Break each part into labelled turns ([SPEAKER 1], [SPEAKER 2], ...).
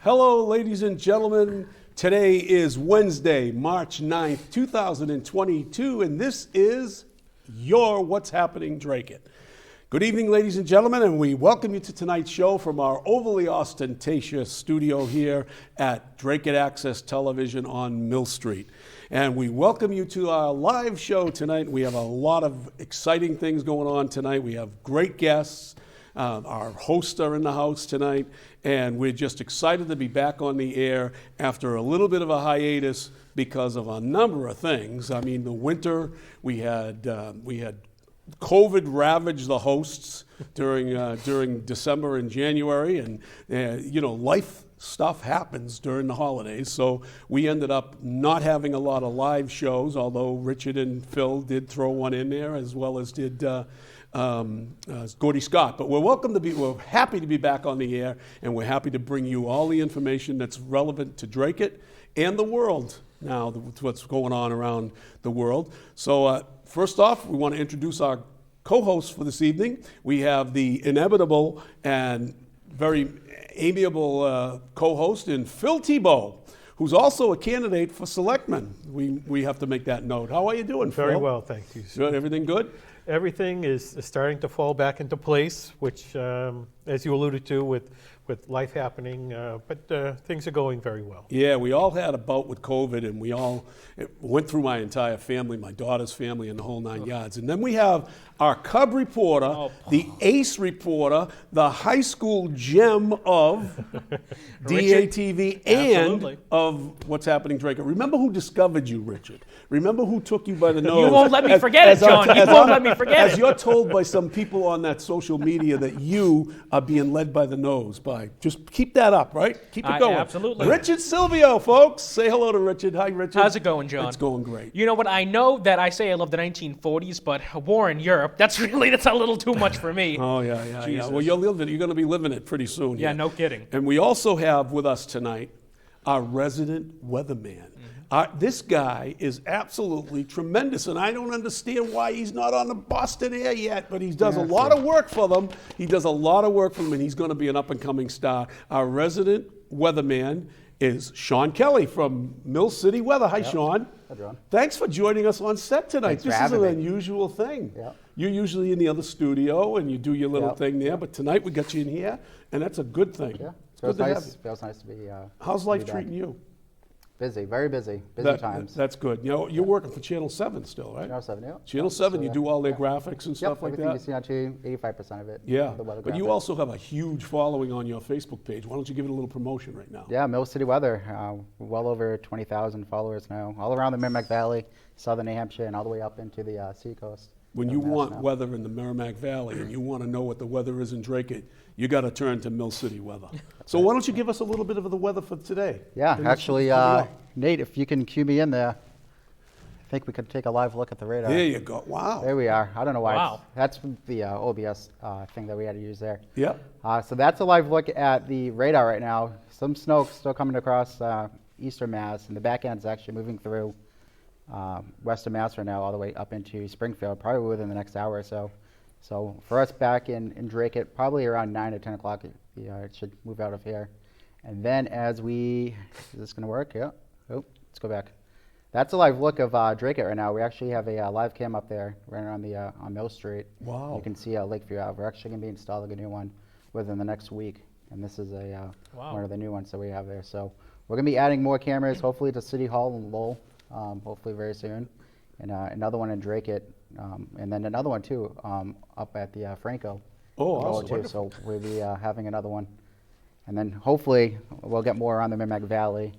[SPEAKER 1] Hello, ladies and gentlemen. Today is Wednesday, March 9th, 2022, and this is your What's Happening Dracut. Good evening, ladies and gentlemen, and we welcome you to tonight's show from our overly ostentatious studio here at Dracut Access Television on Mill Street. And we welcome you to our live show tonight. We have a lot of exciting things going on tonight. We have great guests. Our hosts are in the house tonight, and we're just excited to be back on the air after a little bit of a hiatus because of a number of things. I mean, the winter, we had COVID ravage the hosts during December and January, and life stuff happens during the holidays, so we ended up not having a lot of live shows, although Richard and Phil did throw one in there, as well as did Gordy Scott. But we're happy to be back on the air, and we're happy to bring you all the information that's relevant to Dracut and the world now, what's going on around the world. So first off, we want to introduce our co-hosts for this evening. We have the inevitable and very amiable co-host in Phil Thibault, who's also a candidate for selectman. We have to make that note. How are you doing, Phil?
[SPEAKER 2] Very well, thank you.
[SPEAKER 1] Good, everything good?
[SPEAKER 2] Everything is starting to fall back into place, which, as you alluded to, with life happening, but things are going very well.
[SPEAKER 1] Yeah, we all had a bout with COVID, and it went through my entire family, my daughter's family, and the whole nine yards. And then we have our Cub reporter, the ace reporter, the high school gem of DATV and of What's Happening Dracut. Remember who discovered you, Richard? Remember who took you by the nose?
[SPEAKER 3] You won't let me forget it, John. You won't let me forget it.
[SPEAKER 1] As you're told by some people on that social media that you are being led by the nose by. Just keep that up, right? Keep it going.
[SPEAKER 3] Absolutely.
[SPEAKER 1] Richard Silvio, folks. Say hello to Richard. Hi, Richard.
[SPEAKER 3] How's it going, John?
[SPEAKER 1] It's going great.
[SPEAKER 3] You know what? I know that I say I love the 1940s, but a war in Europe, that's a little too much for me.
[SPEAKER 1] Oh, yeah. Well, you're going to be living it pretty soon.
[SPEAKER 3] Yeah, no kidding.
[SPEAKER 1] And we also have with us tonight our resident weatherman. This guy is absolutely tremendous, and I don't understand why he's not on the Boston Air yet, but he does a lot of work for them. And he's going to be an up-and-coming star. Our resident weatherman is Sean Kelly from Mill City Weather. Hi, Sean.
[SPEAKER 4] Hi, John.
[SPEAKER 1] Thanks for joining us on set tonight. This is an unusual thing.
[SPEAKER 4] Yep.
[SPEAKER 1] You're usually in the other studio, and you do your little thing there, but tonight we got you in here, and that's a good thing.
[SPEAKER 4] Yeah,
[SPEAKER 1] Feels
[SPEAKER 4] nice to be
[SPEAKER 1] How's life treating you?
[SPEAKER 4] Busy, very busy. Times.
[SPEAKER 1] That's good. You know, you're working for Channel 7 still, right?
[SPEAKER 4] Channel 7, yeah.
[SPEAKER 1] Channel 7, you do all their graphics and stuff like that?
[SPEAKER 4] Everything you see on TV, 85% of it.
[SPEAKER 1] Yeah,
[SPEAKER 4] the weather
[SPEAKER 1] but you
[SPEAKER 4] graphics.
[SPEAKER 1] also have a huge following on your Facebook page. Why don't you give it a little promotion right now?
[SPEAKER 4] Yeah, Mill City Weather, well over 20,000 followers now, all around the Merrimack Valley, southern New Hampshire, and all the way up into the seacoast.
[SPEAKER 1] When you want weather in the Merrimack Valley and you want to know what the weather is in Dracut, you got to turn to Mill City Weather. So why don't you give us a little bit of the weather for today?
[SPEAKER 4] Yeah, actually, Nate, if you can cue me in there, I think we could take a live look at the radar.
[SPEAKER 1] There you go. Wow.
[SPEAKER 4] There we are. I don't know why.
[SPEAKER 3] Wow.
[SPEAKER 4] That's the OBS thing that we had to use there.
[SPEAKER 1] Yep.
[SPEAKER 4] So that's a live look at the radar right now. Some snow still coming across eastern Mass, and the back end is actually moving through western Mass right now all the way up into Springfield, probably within the next hour or so. So for us back in Dracut, probably around 9 or 10 o'clock, it should move out of here. And then is this going to work? Yeah. Oh, let's go back. That's a live look of Dracut right now. We actually have a live cam up there right around on Mill Street.
[SPEAKER 1] Wow.
[SPEAKER 4] You can see Lakeview Ave. We're actually going to be installing a new one within the next week. And this is one of the new ones that we have there. So we're going to be adding more cameras, hopefully to City Hall and Lowell, hopefully very soon. And another one in Dracut. And then another one too, up at the Franco.
[SPEAKER 1] Oh, awesome.
[SPEAKER 4] So we'll be having another one. And then hopefully we'll get more around the Merrimack Valley.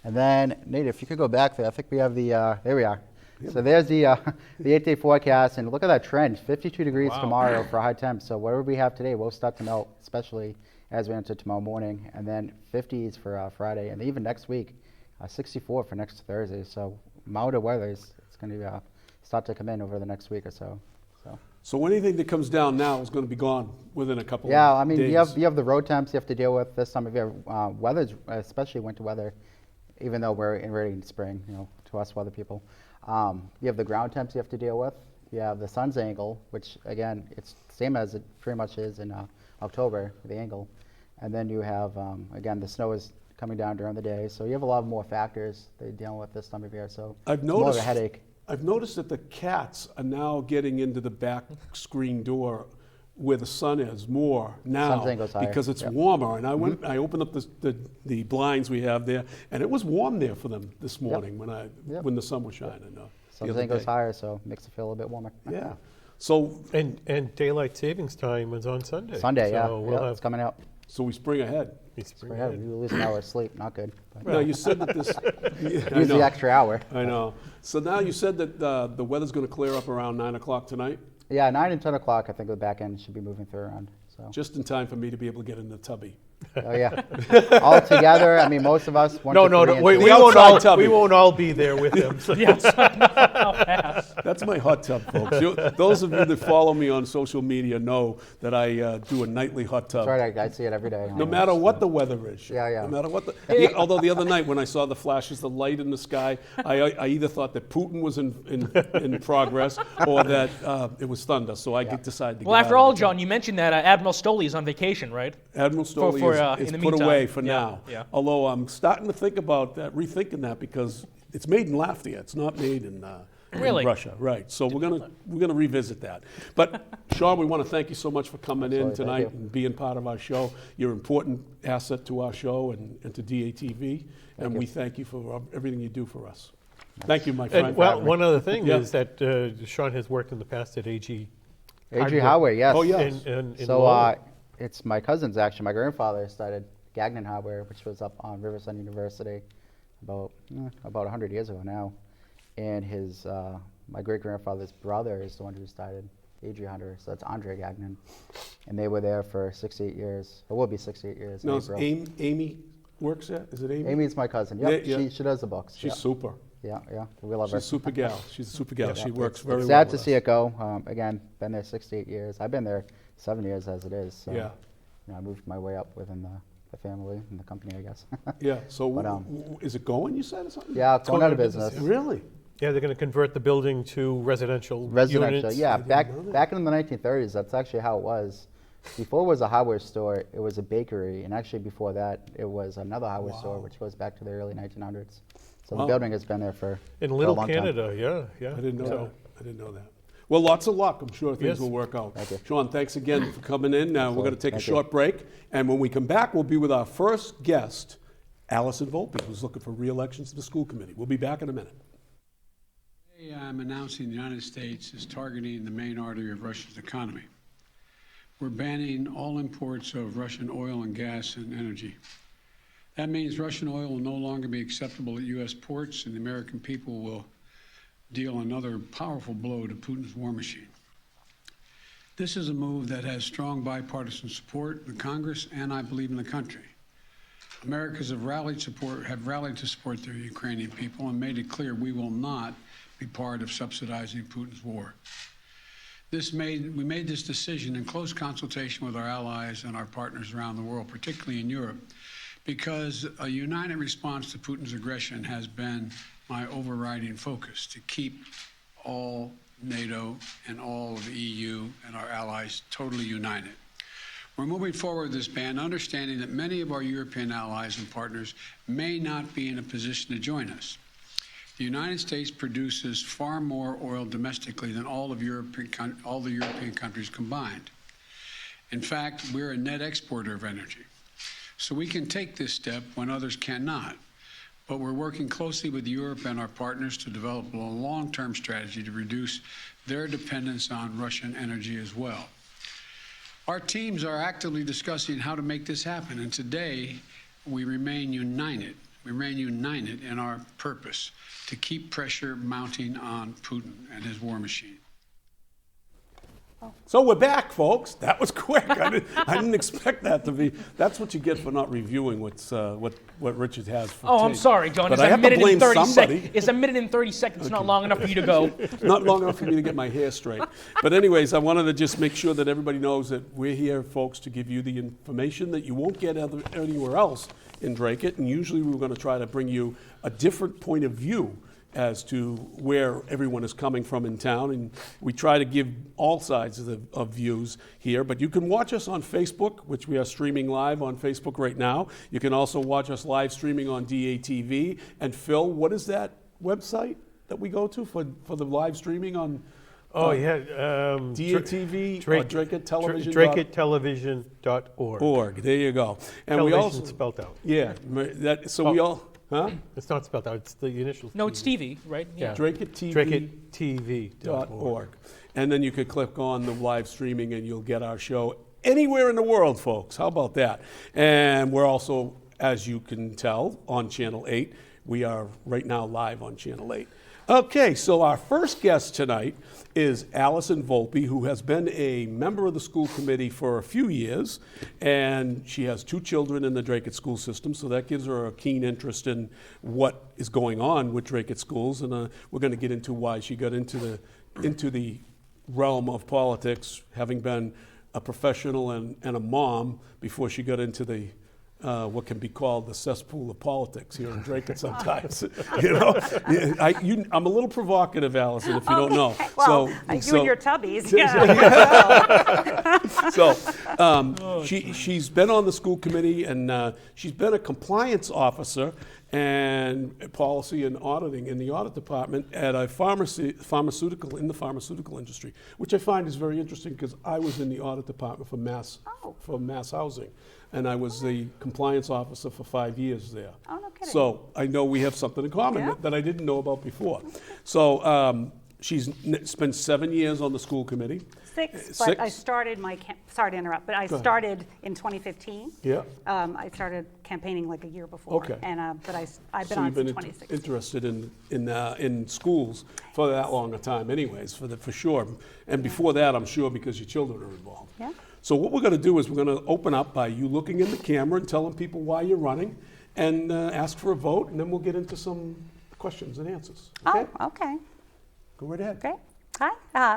[SPEAKER 4] And then, Nate, if you could go back there, I think we have there we are. Yep. So there's the 8-day forecast, and look at that trend, 52 degrees tomorrow for high temps. So whatever we have today will start to melt, especially as we enter tomorrow morning. And then 50s for Friday, and even next week, 64 for next Thursday. So milder weather it's going to start to come in over the next week or so.
[SPEAKER 1] So anything that comes down now is going to be gone within a couple of days.
[SPEAKER 4] Yeah, I mean, you have the road temps you have to deal with this time of year. Weather, especially winter weather, even though we're already in spring, to us weather people. You have the ground temps you have to deal with. You have the sun's angle, which again, it's the same as it pretty much is in October, the angle. And then you have, again, the snow is coming down during the day. So you have a lot more factors that you're dealing with this time of year. So
[SPEAKER 1] I've
[SPEAKER 4] it's more of
[SPEAKER 1] noticed
[SPEAKER 4] a headache.
[SPEAKER 1] I've noticed that the cats are now getting into the back screen door where the sun is more now
[SPEAKER 4] Sun's angle is higher.
[SPEAKER 1] because it's
[SPEAKER 4] Yep.
[SPEAKER 1] warmer. And I opened up the blinds we have there, and it was warm there for them this morning when the sun was shining. The
[SPEAKER 4] Sun's
[SPEAKER 1] other
[SPEAKER 4] angle is
[SPEAKER 1] day.
[SPEAKER 4] higher, so it makes it feel a little bit warmer.
[SPEAKER 1] Yeah. So
[SPEAKER 2] And daylight savings time is on Sunday.
[SPEAKER 4] Sunday, yeah,
[SPEAKER 2] So we'll
[SPEAKER 4] it's coming out.
[SPEAKER 1] we spring ahead.
[SPEAKER 4] We lose an hour of sleep, not good. But
[SPEAKER 1] Now you said that this. I
[SPEAKER 4] use
[SPEAKER 1] know.
[SPEAKER 4] the extra hour.
[SPEAKER 1] I know. So now you said that the weather's going to clear up around 9 o'clock tonight,
[SPEAKER 4] Yeah, 9 and 10 o'clock, I think the back end should be moving through around. So.
[SPEAKER 1] just in time for me to be able to get in the tubby.
[SPEAKER 4] Oh yeah, all together. I mean, most of us.
[SPEAKER 2] No, we
[SPEAKER 1] The
[SPEAKER 2] won't
[SPEAKER 1] outside
[SPEAKER 2] all
[SPEAKER 1] tubby.
[SPEAKER 2] we won't all be there with him. So.
[SPEAKER 3] Yes. Pass.
[SPEAKER 1] That's my hot tub, folks. Those of you that follow me on social media know that I do a nightly hot tub.
[SPEAKER 4] That's right. I see it every day.
[SPEAKER 1] No matter what the weather is.
[SPEAKER 4] Yeah, yeah.
[SPEAKER 1] No matter what the. Although the other night when I saw the flashes of light in the sky, I either thought that Putin was in progress or that it was thunder. So I decided to.
[SPEAKER 3] Well,
[SPEAKER 1] get
[SPEAKER 3] after
[SPEAKER 1] out of
[SPEAKER 3] all,
[SPEAKER 1] the
[SPEAKER 3] John, you mentioned that Admiral Stoley is on vacation, right?
[SPEAKER 1] Admiral Stoley is
[SPEAKER 3] in the
[SPEAKER 1] put
[SPEAKER 3] meantime.
[SPEAKER 1] away for
[SPEAKER 3] Yeah,
[SPEAKER 1] now.
[SPEAKER 3] yeah.
[SPEAKER 1] Although I'm starting to think about that, rethinking that because it's made in Latvia. It's not made in.
[SPEAKER 3] Really?
[SPEAKER 1] In Russia, right? So we're gonna revisit that. But Sean, we want to thank you so much for coming in
[SPEAKER 4] Absolutely,
[SPEAKER 1] tonight
[SPEAKER 4] thank you.
[SPEAKER 1] and being part of our show. You're an important asset to our show and to DATV, and we thank you for everything you do for us. Thank you, my friend.
[SPEAKER 2] And, well, one other thing
[SPEAKER 1] Yeah.
[SPEAKER 2] is that Sean has worked in the past at AG.
[SPEAKER 4] AG Hardware, yes.
[SPEAKER 1] Oh, yes.
[SPEAKER 2] In
[SPEAKER 4] So
[SPEAKER 2] Lowell.
[SPEAKER 4] it's my cousin's actually. My grandfather started Gagnon Hardware, which was up on Riverside University about 100 years ago now. And his my great grandfather's brother is the one who started AG Hardware. So that's Andre Gagnon, and they were there for 68 years. It will be 68 years. in
[SPEAKER 1] No, it's
[SPEAKER 4] April.
[SPEAKER 1] Amy works there. Is it Amy?
[SPEAKER 4] Amy's my cousin. Yep,
[SPEAKER 1] Yeah, yeah.
[SPEAKER 4] she does the books.
[SPEAKER 1] She's super.
[SPEAKER 4] yeah, we love her.
[SPEAKER 1] She's a super gal. She's a super gal. She works very well.
[SPEAKER 4] Sad to
[SPEAKER 1] with
[SPEAKER 4] see
[SPEAKER 1] us.
[SPEAKER 4] it go. Again, been there 68 years. I've been there 7 years as it is. So,
[SPEAKER 1] Yeah.
[SPEAKER 4] I moved my way up within the family and the company, I guess.
[SPEAKER 1] Yeah. So
[SPEAKER 4] But,
[SPEAKER 1] is it going? You said or something?
[SPEAKER 4] Yeah, it's going out of
[SPEAKER 2] Going out of
[SPEAKER 4] business.
[SPEAKER 1] Really?
[SPEAKER 2] Yeah, they're going to convert the building to residential
[SPEAKER 4] Residential,
[SPEAKER 2] units.
[SPEAKER 4] yeah.
[SPEAKER 1] didn't
[SPEAKER 4] Back
[SPEAKER 1] know that.
[SPEAKER 4] back in the 1930s, that's actually how it was. Before it was a hardware store, it was a bakery, and actually before that, it was another hardware store, which goes back to the early 1900s. So
[SPEAKER 1] Wow.
[SPEAKER 4] the building has been there for
[SPEAKER 2] In
[SPEAKER 4] for a
[SPEAKER 2] Little
[SPEAKER 4] long time.
[SPEAKER 2] Canada, yeah.
[SPEAKER 1] I didn't know
[SPEAKER 2] So-
[SPEAKER 1] that. I didn't know that. Well, lots of luck. I'm sure things
[SPEAKER 2] Yes.
[SPEAKER 1] will work out.
[SPEAKER 4] Thank you.
[SPEAKER 1] Sean, thanks again for coming in. Now we're going to take a
[SPEAKER 4] Thank you.
[SPEAKER 1] short break, and when we come back, we'll be with our first guest, Allison Volpe, who's looking for re-election to the school committee. We'll be back in a minute.
[SPEAKER 5] Today I'm announcing the United States is targeting the main artery of Russia's economy. We're banning all imports of Russian oil and gas and energy. That means Russian oil will no longer be acceptable at U.S. ports, and the American people will deal another powerful blow to Putin's war machine. This is a move that has strong bipartisan support in the Congress and I believe in the country. Americans have rallied to support their Ukrainian people and made it clear we will not be part of subsidizing Putin's war. We made this decision in close consultation with our allies and our partners around the world, particularly in Europe, because a united response to Putin's aggression has been my overriding focus, to keep all NATO and all of the EU and our allies totally united. We're moving forward with this ban, understanding that many of our European allies and partners may not be in a position to join us. The United States produces far more oil domestically than all the European countries combined. In fact, we're a net exporter of energy. So we can take this step when others cannot. But we're working closely with Europe and our partners to develop a long-term strategy to reduce their dependence on Russian energy as well. Our teams are actively discussing how to make this happen, and today we remain united. We remain united in our purpose to keep pressure mounting on Putin and his war machine.
[SPEAKER 1] So we're back, folks. That was quick. I didn't expect that to be. That's what you get for not reviewing what Richard has for
[SPEAKER 3] Oh, I'm
[SPEAKER 1] tape.
[SPEAKER 3] sorry, John.
[SPEAKER 1] But
[SPEAKER 3] It's
[SPEAKER 1] I
[SPEAKER 3] a
[SPEAKER 1] have to
[SPEAKER 3] minute
[SPEAKER 1] blame
[SPEAKER 3] and 30
[SPEAKER 1] somebody.
[SPEAKER 3] seconds. It's a minute and 30 seconds. Not long enough for you to go.
[SPEAKER 1] Not long enough for me to get my hair straight. But anyways, I wanted to just make sure that everybody knows that we're here, folks, to give you the information that you won't get anywhere else in Dracut. And usually we're going to try to bring you a different point of view as to where everyone is coming from in town, and we try to give all sides of views here. But you can watch us on Facebook, which we are streaming live on Facebook right now. You can also watch us live streaming on DATV. And Phil, what is that website that we go to for the live streaming on? DATV or Dracut Television.
[SPEAKER 2] DracutTelevision.org.
[SPEAKER 1] There you go. And
[SPEAKER 2] Television
[SPEAKER 1] we also
[SPEAKER 2] spelled out.
[SPEAKER 1] Yeah. We all. Huh?
[SPEAKER 2] It's not spelled out. It's the initials.
[SPEAKER 3] No, it's TV, right?
[SPEAKER 2] Yeah.
[SPEAKER 1] DracutTV.org. And then you could click on the live streaming and you'll get our show anywhere in the world, folks. How about that? And we're also, as you can tell, on Channel 8. We are right now live on Channel 8. Okay, so our first guest tonight is Allison Volpe, who has been a member of the school committee for a few years, and she has 2 children in the Dracut school system, so that gives her a keen interest in what is going on with Dracut schools, and we're going to get into why she got into the realm of politics, having been a professional and a mom before she got into the what can be called the cesspool of politics here in Dracut sometimes. I'm a little provocative, Allison, if you don't know.
[SPEAKER 6] Well, you and your tubbies, yeah.
[SPEAKER 1] She's been on the school committee, and she's been a compliance officer and policy and auditing in the audit department at a pharmaceutical industry, which I find is very interesting because I was in the audit department for Mass Housing. And I was the compliance officer for 5 years there.
[SPEAKER 6] Oh, no kidding.
[SPEAKER 1] So I know we have something in common
[SPEAKER 6] Yeah.
[SPEAKER 1] that I didn't know about before. So she's spent 7 years on the school committee.
[SPEAKER 6] 6, but I started sorry to interrupt, but I started in 2015.
[SPEAKER 1] Yeah.
[SPEAKER 6] I started campaigning like a year before.
[SPEAKER 1] Okay.
[SPEAKER 6] And but I've been
[SPEAKER 1] So
[SPEAKER 6] on
[SPEAKER 1] you've
[SPEAKER 6] since
[SPEAKER 1] been
[SPEAKER 6] 2016.
[SPEAKER 1] interested in schools for that long a time anyways, for sure. And before that, I'm sure because your children are involved.
[SPEAKER 6] Yeah.
[SPEAKER 1] So what we're going to do is we're going to open up by you looking in the camera and telling people why you're running, and ask for a vote, and then we'll get into some questions and answers. Okay?
[SPEAKER 6] Oh, okay.
[SPEAKER 1] Go right ahead.
[SPEAKER 6] Great. Hi.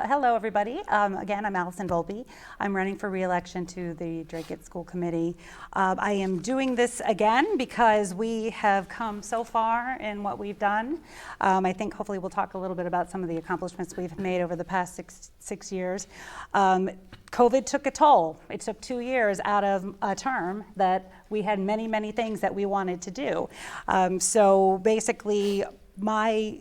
[SPEAKER 6] Hello, everybody. Again, I'm Allison Volpe. I'm running for re-election to the Dracut School Committee. I am doing this again because we have come so far in what we've done. I think hopefully we'll talk a little bit about some of the accomplishments we've made over the past six years. COVID took a toll. It took 2 years out of a term that we had many, many things that we wanted to do. So basically, my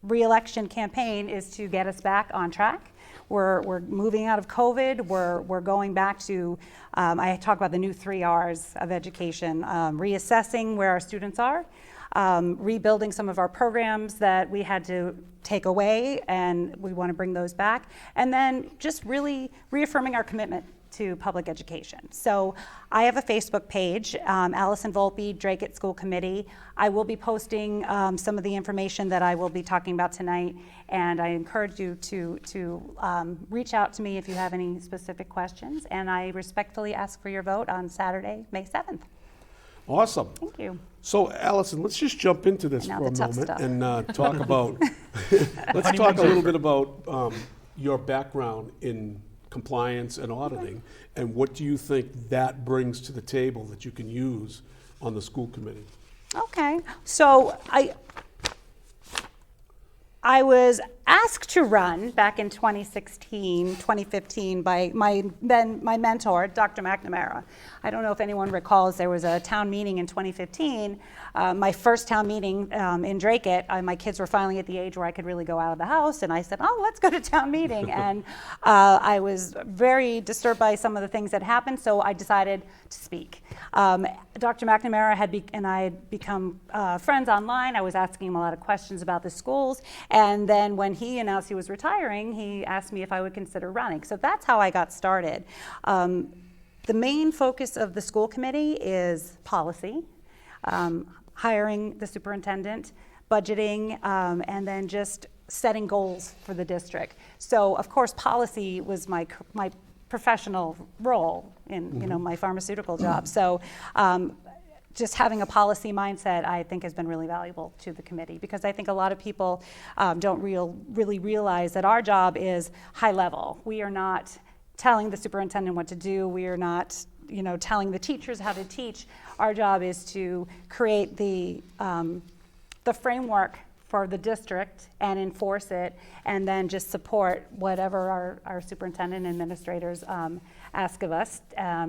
[SPEAKER 6] re-election campaign is to get us back on track. We're moving out of COVID. We're going back to, I talk about the new 3 R's of education, reassessing where our students are, rebuilding some of our programs that we had to take away, and we want to bring those back, and then just really reaffirming our commitment to public education. So I have a Facebook page, Allison Volpe, Dracut School Committee. I will be posting some of the information that I will be talking about tonight, and I encourage you to reach out to me if you have any specific questions, and I respectfully ask for your vote on Saturday, May 7th.
[SPEAKER 1] Awesome.
[SPEAKER 6] Thank you.
[SPEAKER 1] So, Allison, let's just jump into this
[SPEAKER 6] Now
[SPEAKER 1] for a
[SPEAKER 6] the tough
[SPEAKER 1] moment
[SPEAKER 6] stuff.
[SPEAKER 1] and talk about. Let's talk a little bit about your background in compliance and auditing, and what do you think that brings to the table that you can use on the school committee?
[SPEAKER 6] Okay, so I was asked to run back in 2015 by my mentor, Dr. McNamara. I don't know if anyone recalls, there was a town meeting in 2015, my first town meeting in Dracut. My kids were finally at the age where I could really go out of the house, and I said, oh, let's go to town meeting. And I was very disturbed by some of the things that happened, so I decided to speak. Dr. McNamara and I had become friends online. I was asking him a lot of questions about the schools, and then when he announced he was retiring, he asked me if I would consider running. So that's how I got started. The main focus of the school committee is policy, hiring the superintendent, budgeting, and then just setting goals for the district. So of course policy was my professional role in my pharmaceutical job. So just having a policy mindset, I think, has been really valuable to the committee, because I think a lot of people don't really realize that our job is high level. We are not telling the superintendent what to do. We are not, telling the teachers how to teach. Our job is to create the framework for the district and enforce it, and then just support whatever our superintendent and administrators ask of us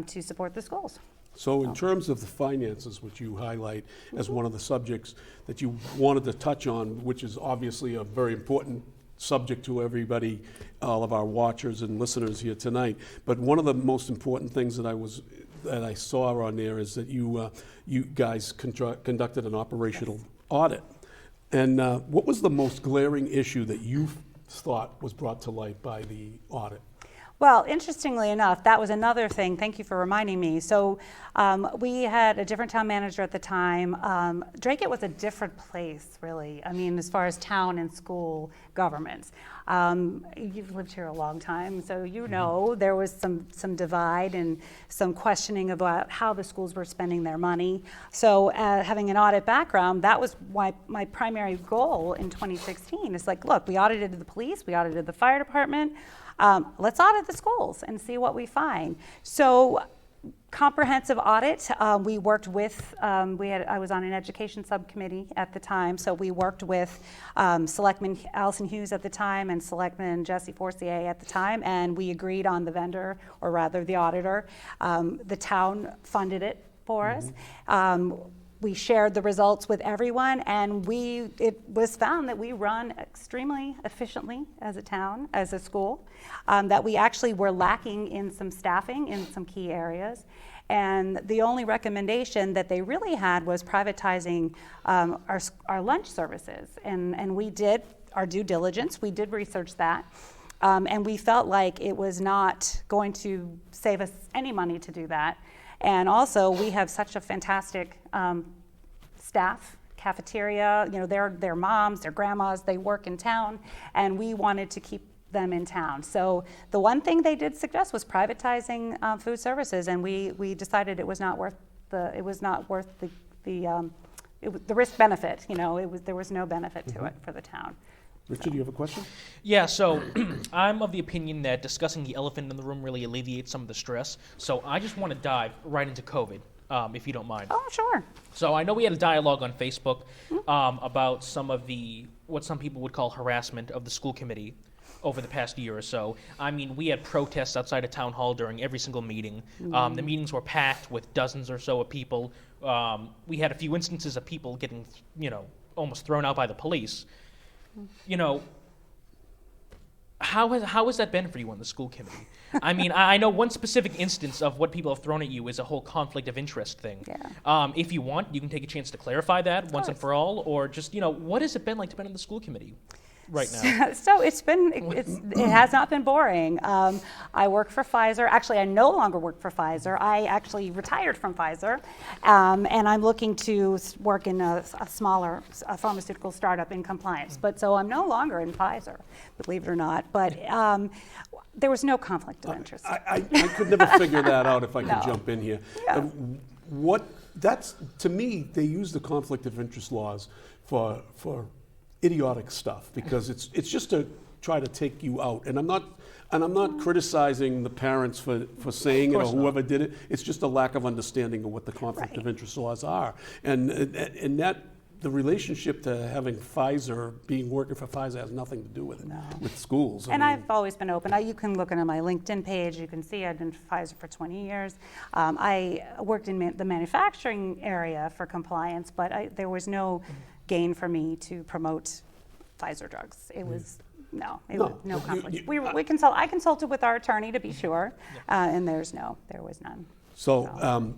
[SPEAKER 6] to support the schools.
[SPEAKER 1] So in terms of the finances, which you highlight as one of the subjects that you wanted to touch on, which is obviously a very important subject to everybody, all of our watchers and listeners here tonight. But one of the most important things that I saw on there is that you guys conducted an operational audit. And what was the most glaring issue that you thought was brought to light by the audit?
[SPEAKER 6] Well, interestingly enough, that was another thing. Thank you for reminding me. So we had a different town manager at the time. Dracut was a different place, really. I mean, as far as town and school governments. You've lived here a long time, so you know there was some divide and some questioning about how the schools were spending their money. So having an audit background, that was my primary goal in 2016. It's like, look, we audited the police, we audited the fire department. Let's audit the schools and see what we find. So comprehensive audit, we worked with, I was on an education subcommittee at the time, so we worked with Selectman Allison Hughes at the time and Selectman Jesse Forcier at the time, and we agreed on the vendor, or rather the auditor. The town funded it for us. We shared the results with everyone, and it was found that we run extremely efficiently as a town, as a school, that we actually were lacking in some staffing in some key areas. And the only recommendation that they really had was privatizing our lunch services. And we did our due diligence, we did research that. And we felt like it was not going to save us any money to do that. And also, we have such a fantastic staff, cafeteria, you know, their moms, their grandmas, they work in town, and we wanted to keep them in town. So the one thing they did suggest was privatizing food services, and we decided it was not worth the risk benefit. You know, there was no benefit to it for the town.
[SPEAKER 1] Richard, do you have a question?
[SPEAKER 3] Yeah, so I'm of the opinion that discussing the elephant in the room really alleviates some of the stress. So I just want to dive right into COVID, if you don't mind.
[SPEAKER 6] Oh, sure.
[SPEAKER 3] So I know we had a dialogue on Facebook about some of what some people would call harassment of the school committee over the past year or so. I mean, we had protests outside of town hall during every single meeting. The meetings were packed with dozens or so of people. We had a few instances of people getting, almost thrown out by the police. How has that been for you on the school committee? I mean, I know one specific instance of what people have thrown at you is a whole conflict of interest thing.
[SPEAKER 6] Yeah.
[SPEAKER 3] If you want, you can take a chance to clarify that once and for all, or just, what has it been like to be on the school committee right now?
[SPEAKER 6] So it has not been boring. I work for Pfizer. Actually, I no longer work for Pfizer. I actually retired from Pfizer, and I'm looking to work in a smaller pharmaceutical startup in compliance. But so I'm no longer in Pfizer, believe it or not. But there was no conflict of interest.
[SPEAKER 1] I could never figure that out if I could jump in here.
[SPEAKER 6] Yeah.
[SPEAKER 1] To me, they use the conflict of interest laws for idiotic stuff, because it's just to try to take you out. And I'm not criticizing the parents for saying it or whoever did it. It's just a lack of understanding of what the conflict of interest laws are. And that the relationship to having working for Pfizer has nothing to do with it, with schools.
[SPEAKER 6] I've always been open. You can look at my LinkedIn page. You can see I've been for Pfizer for 20 years. I worked in the manufacturing area for compliance, but there was no gain for me to promote Pfizer drugs. It was no conflict. I consulted with our attorney to be sure, and there was none.
[SPEAKER 1] So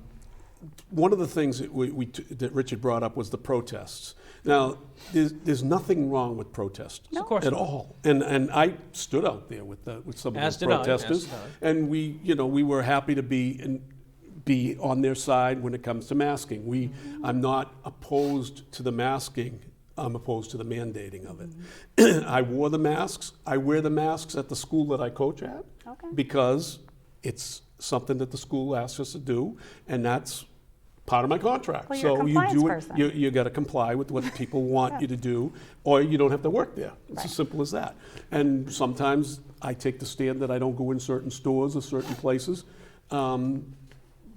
[SPEAKER 1] one of the things that Richard brought up was the protests. Now, there's nothing wrong with protests at all, and I stood out there with some of those protesters, and we were happy to be on their side when it comes to masking. I'm not opposed to the masking. I'm opposed to the mandating of it. I wore the masks. I wear the masks at the school that I coach at because it's something that the school asks us to do, and that's part of my contract.
[SPEAKER 6] Well, you're a compliance person.
[SPEAKER 1] You got to comply with what people want you to do, or you don't have to work there. It's as simple as that. And sometimes I take the stand that I don't go in certain stores or certain places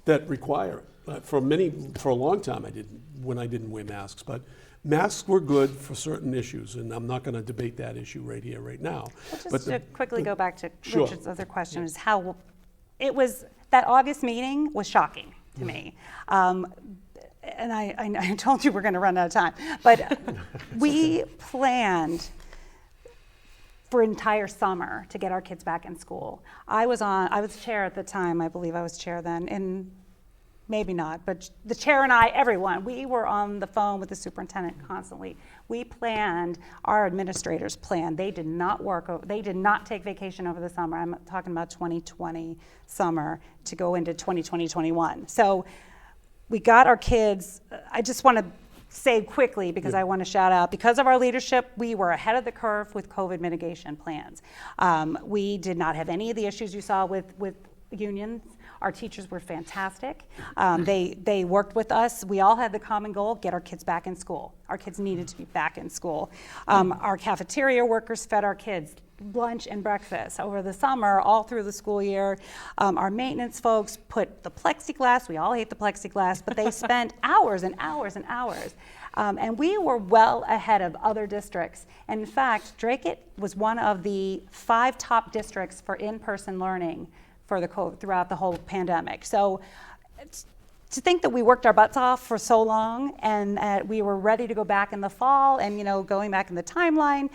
[SPEAKER 1] that require it. For a long time I didn't wear masks, but Masks were good for certain issues, and I'm not going to debate that issue right here, right now.
[SPEAKER 6] Well,
[SPEAKER 1] But
[SPEAKER 6] just to quickly go back to
[SPEAKER 1] Sure.
[SPEAKER 6] Richard's other question is how it was, that August meeting was shocking to me. And I told you we're going to run out of time, but we planned for entire summer to get our kids back in school. I was chair at the time, I believe I was chair then, and maybe not, but the chair and I, everyone, we were on the phone with the superintendent constantly. We planned, our administrators planned. They did not they did not take vacation over the summer. I'm talking about 2020 summer to go into 2020-21. So we got our kids, I just want to say quickly, because I want to shout out, because of our leadership, we were ahead of the curve with COVID mitigation plans. We did not have any of the issues you saw with unions. Our teachers were fantastic. They worked with us. We all had the common goal, get our kids back in school. Our kids needed to be back in school. Our cafeteria workers fed our kids lunch and breakfast over the summer, all through the school year. Our maintenance folks put the plexiglass, we all hate the plexiglass, but they spent hours and hours and hours. And we were well ahead of other districts. And in fact, Dracut was one of the 5 top districts for in-person learning for throughout the whole pandemic. So to think that we worked our butts off for so long and we were ready to go back in the fall, and going back in the timeline,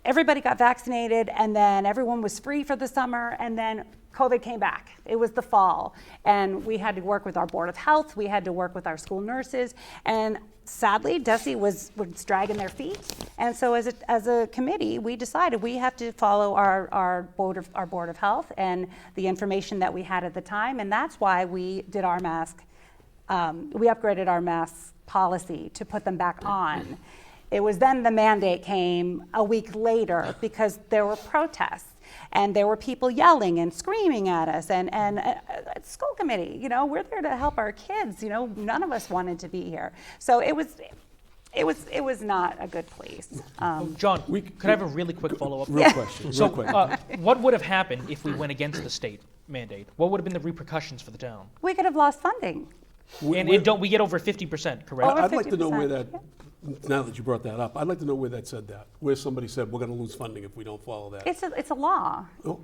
[SPEAKER 6] everybody got vaccinated, and then everyone was free for the summer, and then COVID came back. It was the fall, and we had to work with our Board of Health, we had to work with our school nurses, and sadly, DESE was dragging their feet. And so as a committee, we decided we have to follow our Board of Health and the information that we had at the time, and that's why we did our mask, we upgraded our mask policy to put them back on. It was then the mandate came a week later because there were protests and there were people yelling and screaming at us, and school committee, we're there to help our kids, none of us wanted to be here. So it was not a good place.
[SPEAKER 3] John, could I have a really quick follow-up?
[SPEAKER 1] Real question,
[SPEAKER 3] So,
[SPEAKER 1] real quick.
[SPEAKER 3] what would have happened if we went against the state mandate? What would have been the repercussions for the town?
[SPEAKER 6] We could have lost funding.
[SPEAKER 3] We get over 50%, correct?
[SPEAKER 6] Over
[SPEAKER 1] I'd like to know
[SPEAKER 6] 50%,
[SPEAKER 1] where that, now that you brought that up, I'd like to know where that said that, where somebody said we're going to lose funding if we don't follow that.
[SPEAKER 6] It's a law.
[SPEAKER 1] Oh,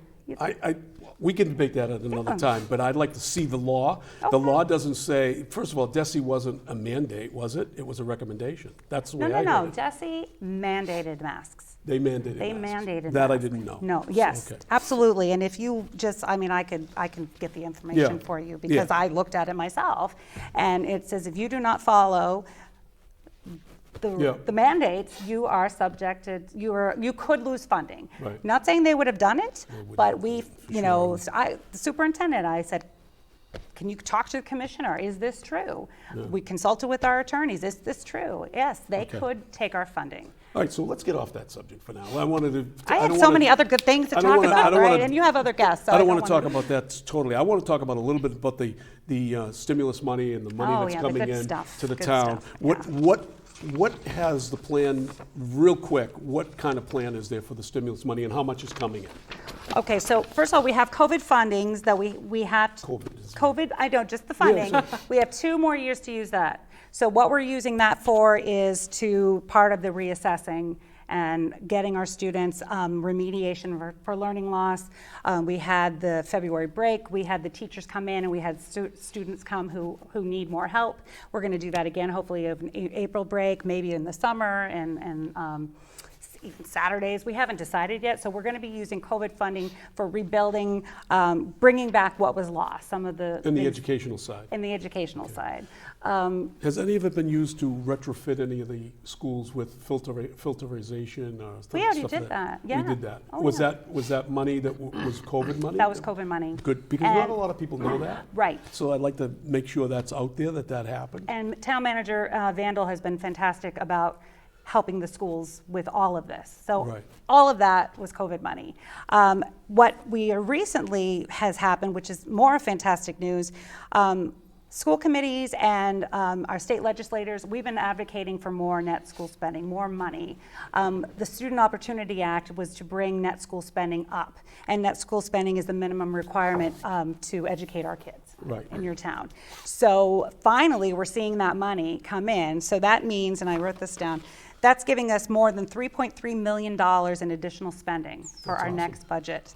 [SPEAKER 1] we can debate that at another time, but I'd like to see the law. The
[SPEAKER 6] Okay.
[SPEAKER 1] law doesn't say, first of all, DESE wasn't a mandate, was it? It was a recommendation. That's the way I
[SPEAKER 6] No.
[SPEAKER 1] read it.
[SPEAKER 6] DESE mandated masks.
[SPEAKER 1] They mandated
[SPEAKER 6] They
[SPEAKER 1] masks.
[SPEAKER 6] mandated
[SPEAKER 1] That I
[SPEAKER 6] masks.
[SPEAKER 1] didn't know.
[SPEAKER 6] No,
[SPEAKER 1] So,
[SPEAKER 6] yes,
[SPEAKER 1] okay.
[SPEAKER 6] absolutely. And if you just, I can get the information
[SPEAKER 1] Yeah.
[SPEAKER 6] for you because
[SPEAKER 1] Yeah.
[SPEAKER 6] I looked at it myself. And it says if you do not follow
[SPEAKER 1] Yeah.
[SPEAKER 6] the mandates, you are subjected, you could lose funding.
[SPEAKER 1] Right.
[SPEAKER 6] Not saying they would have done it,
[SPEAKER 1] wouldn't,
[SPEAKER 6] but we,
[SPEAKER 1] for
[SPEAKER 6] the superintendent, I said, can you talk to the commissioner? Is this true?
[SPEAKER 1] Yeah.
[SPEAKER 6] We consulted with our attorneys. Is this true? Yes, they
[SPEAKER 1] Okay.
[SPEAKER 6] could take our funding.
[SPEAKER 1] All right, so let's get off that subject for now. I wanted to.
[SPEAKER 6] I have
[SPEAKER 1] don't
[SPEAKER 6] so
[SPEAKER 1] wanna-
[SPEAKER 6] many other good things to
[SPEAKER 1] I don't
[SPEAKER 6] talk
[SPEAKER 1] wanna- I
[SPEAKER 6] about,
[SPEAKER 1] don't
[SPEAKER 6] right?
[SPEAKER 1] wanna-
[SPEAKER 6] And you have other guests. So
[SPEAKER 1] I don't want to
[SPEAKER 6] wanna
[SPEAKER 1] talk about that totally. I want to talk about a little bit about the stimulus money and the money
[SPEAKER 6] Oh,
[SPEAKER 1] that's
[SPEAKER 6] yeah, the
[SPEAKER 1] coming
[SPEAKER 6] good
[SPEAKER 1] in
[SPEAKER 6] stuff,
[SPEAKER 1] to the
[SPEAKER 6] good
[SPEAKER 1] town.
[SPEAKER 6] stuff,
[SPEAKER 1] What has the plan, real quick, what kind of plan is there for the stimulus money and how much is coming in?
[SPEAKER 6] Okay, so first of all, we have COVID fundings that we have.
[SPEAKER 1] COVID.
[SPEAKER 6] I don't, just the funding. We have 2 more years to use that. So what we're using that for is to part of the reassessing and getting our students remediation for learning loss. We had the February break, we had the teachers come in, and we had students come who need more help. We're going to do that again, hopefully of an April break, maybe in the summer, and even Saturdays. We haven't decided yet, so we're going to be using COVID funding for rebuilding, bringing back what was lost, some of the
[SPEAKER 1] And the
[SPEAKER 6] things
[SPEAKER 1] educational side.
[SPEAKER 6] in the educational side.
[SPEAKER 1] Has any of it been used to retrofit any of the schools with filterization or stuff?
[SPEAKER 6] We already
[SPEAKER 1] stuff
[SPEAKER 6] did that, yeah.
[SPEAKER 1] We did that.
[SPEAKER 6] Oh,
[SPEAKER 1] Was
[SPEAKER 6] yeah.
[SPEAKER 1] that money that was COVID money?
[SPEAKER 6] That was COVID money.
[SPEAKER 1] Good, because not
[SPEAKER 6] And-
[SPEAKER 1] a lot of people know that.
[SPEAKER 6] Right.
[SPEAKER 1] So I'd like to make sure that's out there, that happened.
[SPEAKER 6] And Town Manager Vandal has been fantastic about helping the schools with all of this. So
[SPEAKER 1] Right.
[SPEAKER 6] all of that was COVID money. What we recently has happened, which is more fantastic news, school committees and our state legislators, we've been advocating for more net school spending, more money. The Student Opportunity Act was to bring net school spending up, and net school spending is the minimum requirement to educate our kids in your town. So finally, we're seeing that money come in. So that means, and I wrote this down, that's giving us more than $3.3 million in additional spending for our next budget,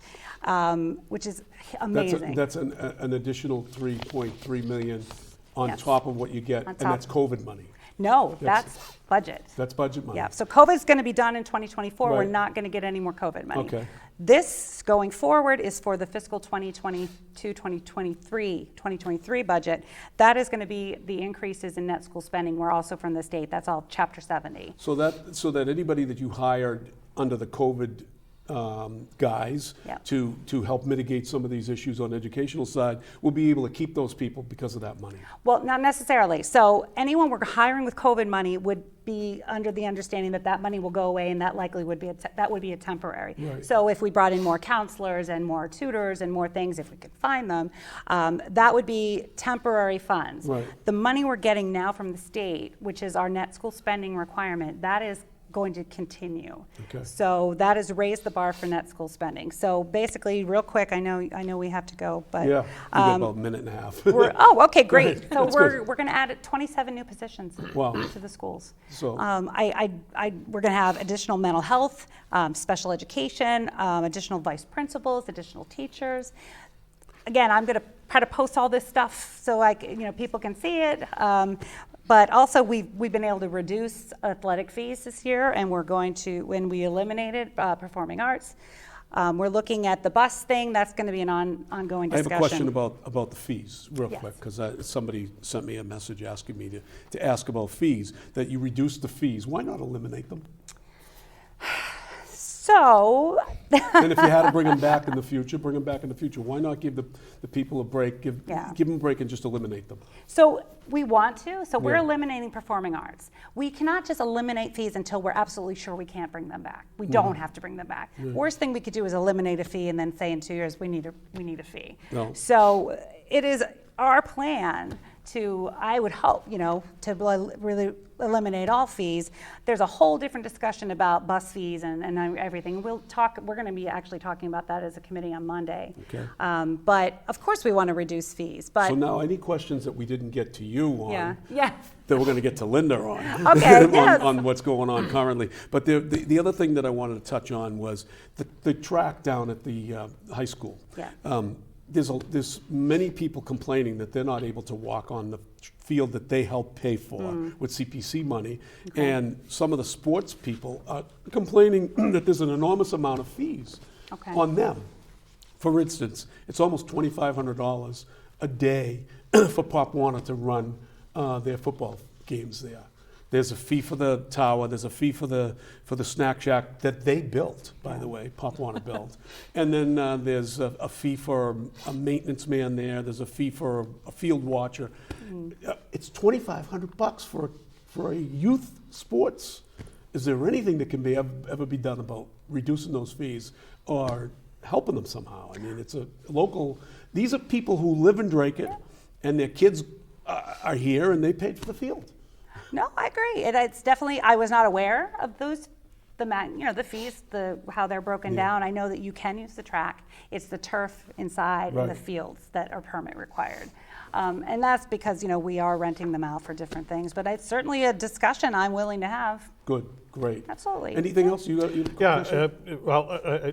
[SPEAKER 6] which is amazing.
[SPEAKER 1] That's an additional $3.3 million on
[SPEAKER 6] Yes.
[SPEAKER 1] top of what you get, and that's COVID money.
[SPEAKER 6] No, that's budget.
[SPEAKER 1] That's budget money.
[SPEAKER 6] Yeah, so COVID's going to be done in 2024. We're
[SPEAKER 1] Right.
[SPEAKER 6] not going to get any more COVID money.
[SPEAKER 1] Okay.
[SPEAKER 6] This, going forward, is for the fiscal 2023 budget. That is going to be the increases in net school spending. We're also from the state. That's all Chapter 70.
[SPEAKER 1] So that anybody that you hired under the COVID guise
[SPEAKER 6] Yep.
[SPEAKER 1] to help mitigate some of these issues on the educational side will be able to keep those people because of that money.
[SPEAKER 6] Well, not necessarily. So anyone we're hiring with COVID money would be under the understanding that that money will go away, and that likely would be a temporary.
[SPEAKER 1] Right.
[SPEAKER 6] So if we brought in more counselors and more tutors and more things, if we could find them, that would be temporary funds.
[SPEAKER 1] Right.
[SPEAKER 6] The money we're getting now from the state, which is our net school spending requirement, that is going to continue.
[SPEAKER 1] Okay.
[SPEAKER 6] So that has raised the bar for net school spending. So basically, real quick, I know we have to go, but
[SPEAKER 1] Yeah, we got about a minute and a half.
[SPEAKER 6] okay, great. So
[SPEAKER 1] That's
[SPEAKER 6] we're
[SPEAKER 1] good.
[SPEAKER 6] going to add 27 new positions
[SPEAKER 1] Wow.
[SPEAKER 6] to the schools.
[SPEAKER 1] So-
[SPEAKER 6] We're going to have additional mental health, special education, additional vice principals, additional teachers. Again, I'm going to try to post all this stuff so people can see it. But also, we've been able to reduce athletic fees this year, and we're going to, when we eliminated performing arts, we're looking at the bus thing. That's going to be an ongoing
[SPEAKER 1] I have
[SPEAKER 6] discussion.
[SPEAKER 1] a question about the fees, real
[SPEAKER 6] Yes.
[SPEAKER 1] quick, because somebody sent me a message asking me to ask about fees, that you reduced the fees. Why not eliminate them?
[SPEAKER 6] So,
[SPEAKER 1] And if you had to bring them back in the future, bring them back in the future. Why not give the people a break, give them a break and just eliminate them?
[SPEAKER 6] So we want to. So we're
[SPEAKER 1] Yeah.
[SPEAKER 6] eliminating performing arts. We cannot just eliminate fees until we're absolutely sure we can't bring them back. We don't have to bring them back. Worst thing we could do is eliminate a fee and then say in 2 years we need a fee.
[SPEAKER 1] No.
[SPEAKER 6] So it is our plan to, I would hope, to really eliminate all fees. There's a whole different discussion about bus fees and everything. We're going to be actually talking about that as a committee on Monday.
[SPEAKER 1] Okay.
[SPEAKER 6] But of course we want to reduce fees. But
[SPEAKER 1] So now, any questions that we didn't get to you on,
[SPEAKER 6] yeah.
[SPEAKER 1] that we're going to get to Linda on,
[SPEAKER 6] Okay, yes.
[SPEAKER 1] on what's going on currently. But the other thing that I wanted to touch on was the track down at the high school.
[SPEAKER 6] Yeah.
[SPEAKER 1] There's many people complaining that they're not able to walk on the field that they help pay for with CPC money, and some of the sports people are complaining that there's an enormous amount of fees on them. For instance, it's almost $2,500 a day for Pop Warner to run their football games there. There's a fee for the tower. There's a fee for the snack shack that they built, by the way, Pop Warner built. And then there's a fee for a maintenance man there. There's a fee for a field watcher. It's $2,500 for a youth sports. Is there anything that can ever be done about reducing those fees or helping them somehow? I mean, it's a local. These are people who live in Dracut, and their kids are here, and they paid for the field.
[SPEAKER 6] No, I agree. It's definitely, I was not aware of those, the fees, how they're broken down. I know that you can use the track. It's the turf inside and the fields that are permit required. And that's because, we are renting them out for different things. But it's certainly a discussion I'm willing to have.
[SPEAKER 1] Good, great.
[SPEAKER 6] Absolutely.
[SPEAKER 1] Anything else you got?
[SPEAKER 2] Yeah,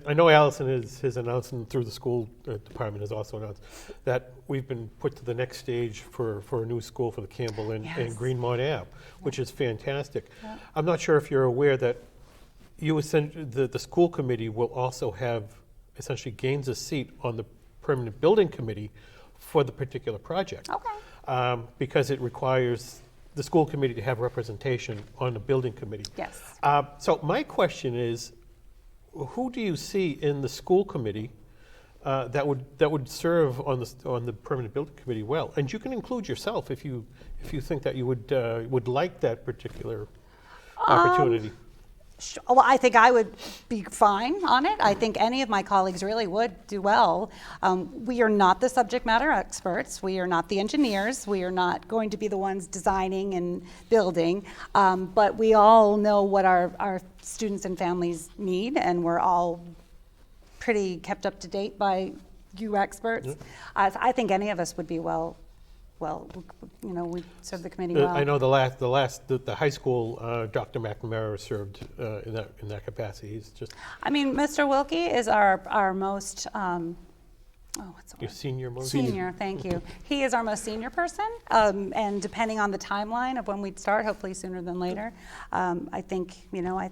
[SPEAKER 2] I know Allison has announced, and through the school department has also announced, that we've been put to the next stage for a new school for the Campbell and Greenmont Ave, which is fantastic. Yeah. I'm not sure if you're aware that the school committee will also have essentially gains a seat on the permanent building committee for the particular project.
[SPEAKER 6] Okay.
[SPEAKER 2] Because it requires the school committee to have representation on the building committee.
[SPEAKER 6] Yes.
[SPEAKER 2] So my question is, who do you see in the school committee that would serve on the permanent building committee well? And you can include yourself if you think that you would like that particular opportunity.
[SPEAKER 6] Well, I think I would be fine on it. I think any of my colleagues really would do well. We are not the subject matter experts. We are not the engineers. We are not going to be the ones designing and building. But we all know what our students and families need, and we're all pretty kept up to date by you experts. I think any of us would be well, we serve the committee well.
[SPEAKER 2] I know the high school, Dr. McNamara served in that capacity. He's just
[SPEAKER 6] I mean, Mr. Wilkie is our most, what's the
[SPEAKER 2] your
[SPEAKER 6] word?
[SPEAKER 2] senior most.
[SPEAKER 6] Senior, thank you. He is our most senior person, and depending on the timeline of when we'd start, hopefully sooner than later, I think,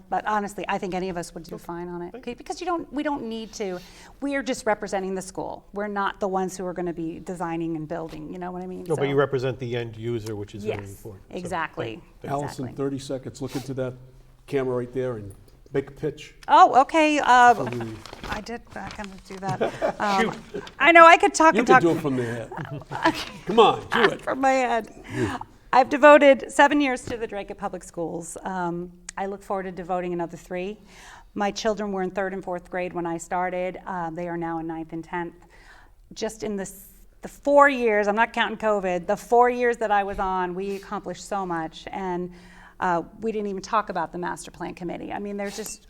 [SPEAKER 6] but honestly, I think any of us would do fine on it. Okay, because we don't need to, we are just representing the school. We're not the ones who are going to be designing and building, you know what I mean?
[SPEAKER 2] No, but you represent the end user, which is very
[SPEAKER 6] Yes,
[SPEAKER 2] important.
[SPEAKER 6] exactly.
[SPEAKER 1] Allison, 30 seconds. Look into that camera right there and make a pitch.
[SPEAKER 6] Oh, okay. I did. I'm going to do that. I know I could talk
[SPEAKER 1] You
[SPEAKER 6] and
[SPEAKER 1] can
[SPEAKER 6] talk.
[SPEAKER 1] do it from the head. Come on, do it.
[SPEAKER 6] From my head. I've devoted 7 years to the Dracut Public Schools. I look forward to devoting another 3. My children were in 3rd and 4th grade when I started. They are now in 9th and 10th. Just in the 4 years, I'm not counting COVID, the 4 years that I was on, we accomplished so much. And we didn't even talk about the master plan committee. I mean,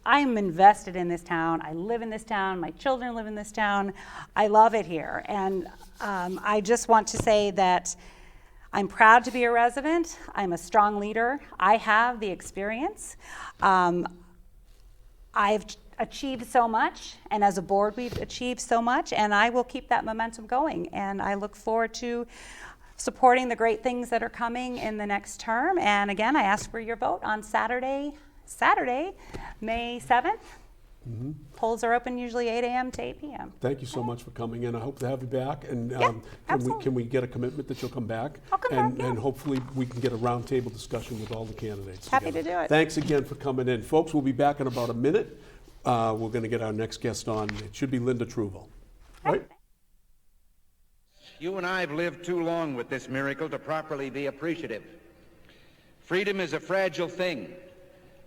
[SPEAKER 6] I am invested in this town. I live in this town. My children live in this town. I love it here. And I just want to say that I'm proud to be a resident. I'm a strong leader. I have the experience. I've achieved so much, and as a board, we've achieved so much, and I will keep that momentum going. And I look forward to supporting the great things that are coming in the next term. And again, I ask for your vote on Saturday, May 7th.
[SPEAKER 1] Mm-hmm.
[SPEAKER 6] Polls are open usually 8 a.m. to 8 p.m.
[SPEAKER 1] Thank you so much for coming in. I hope to have you back. And
[SPEAKER 6] absolutely.
[SPEAKER 1] can we get a commitment that you'll come back?
[SPEAKER 6] I'll come back, yeah.
[SPEAKER 1] And hopefully we can get a roundtable discussion with all the candidates.
[SPEAKER 6] Happy
[SPEAKER 1] together.
[SPEAKER 6] to do it.
[SPEAKER 1] Thanks again for coming in. Folks, we'll be back in about a minute. We're going to get our next guest on. It should be Linda Truval. Right?
[SPEAKER 7] You and I have lived too long with this miracle to properly be appreciative. Freedom is a fragile thing,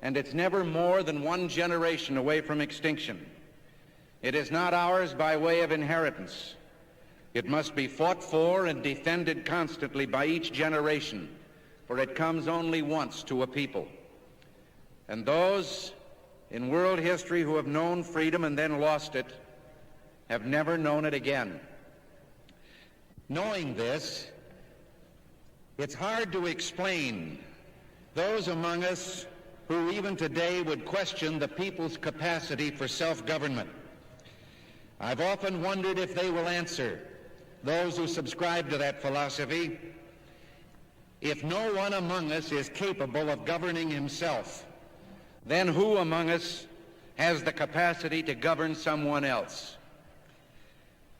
[SPEAKER 7] and it's never more than one generation away from extinction. It is not ours by way of inheritance. It must be fought for and defended constantly by each generation, for it comes only once to a people. And those in world history who have known freedom and then lost it have never known it again. Knowing this, it's hard to explain those among us who even today would question the people's capacity for self-government. I've often wondered if they will answer, those who subscribe to that philosophy, if no one among us is capable of governing himself, then who among us has the capacity to govern someone else?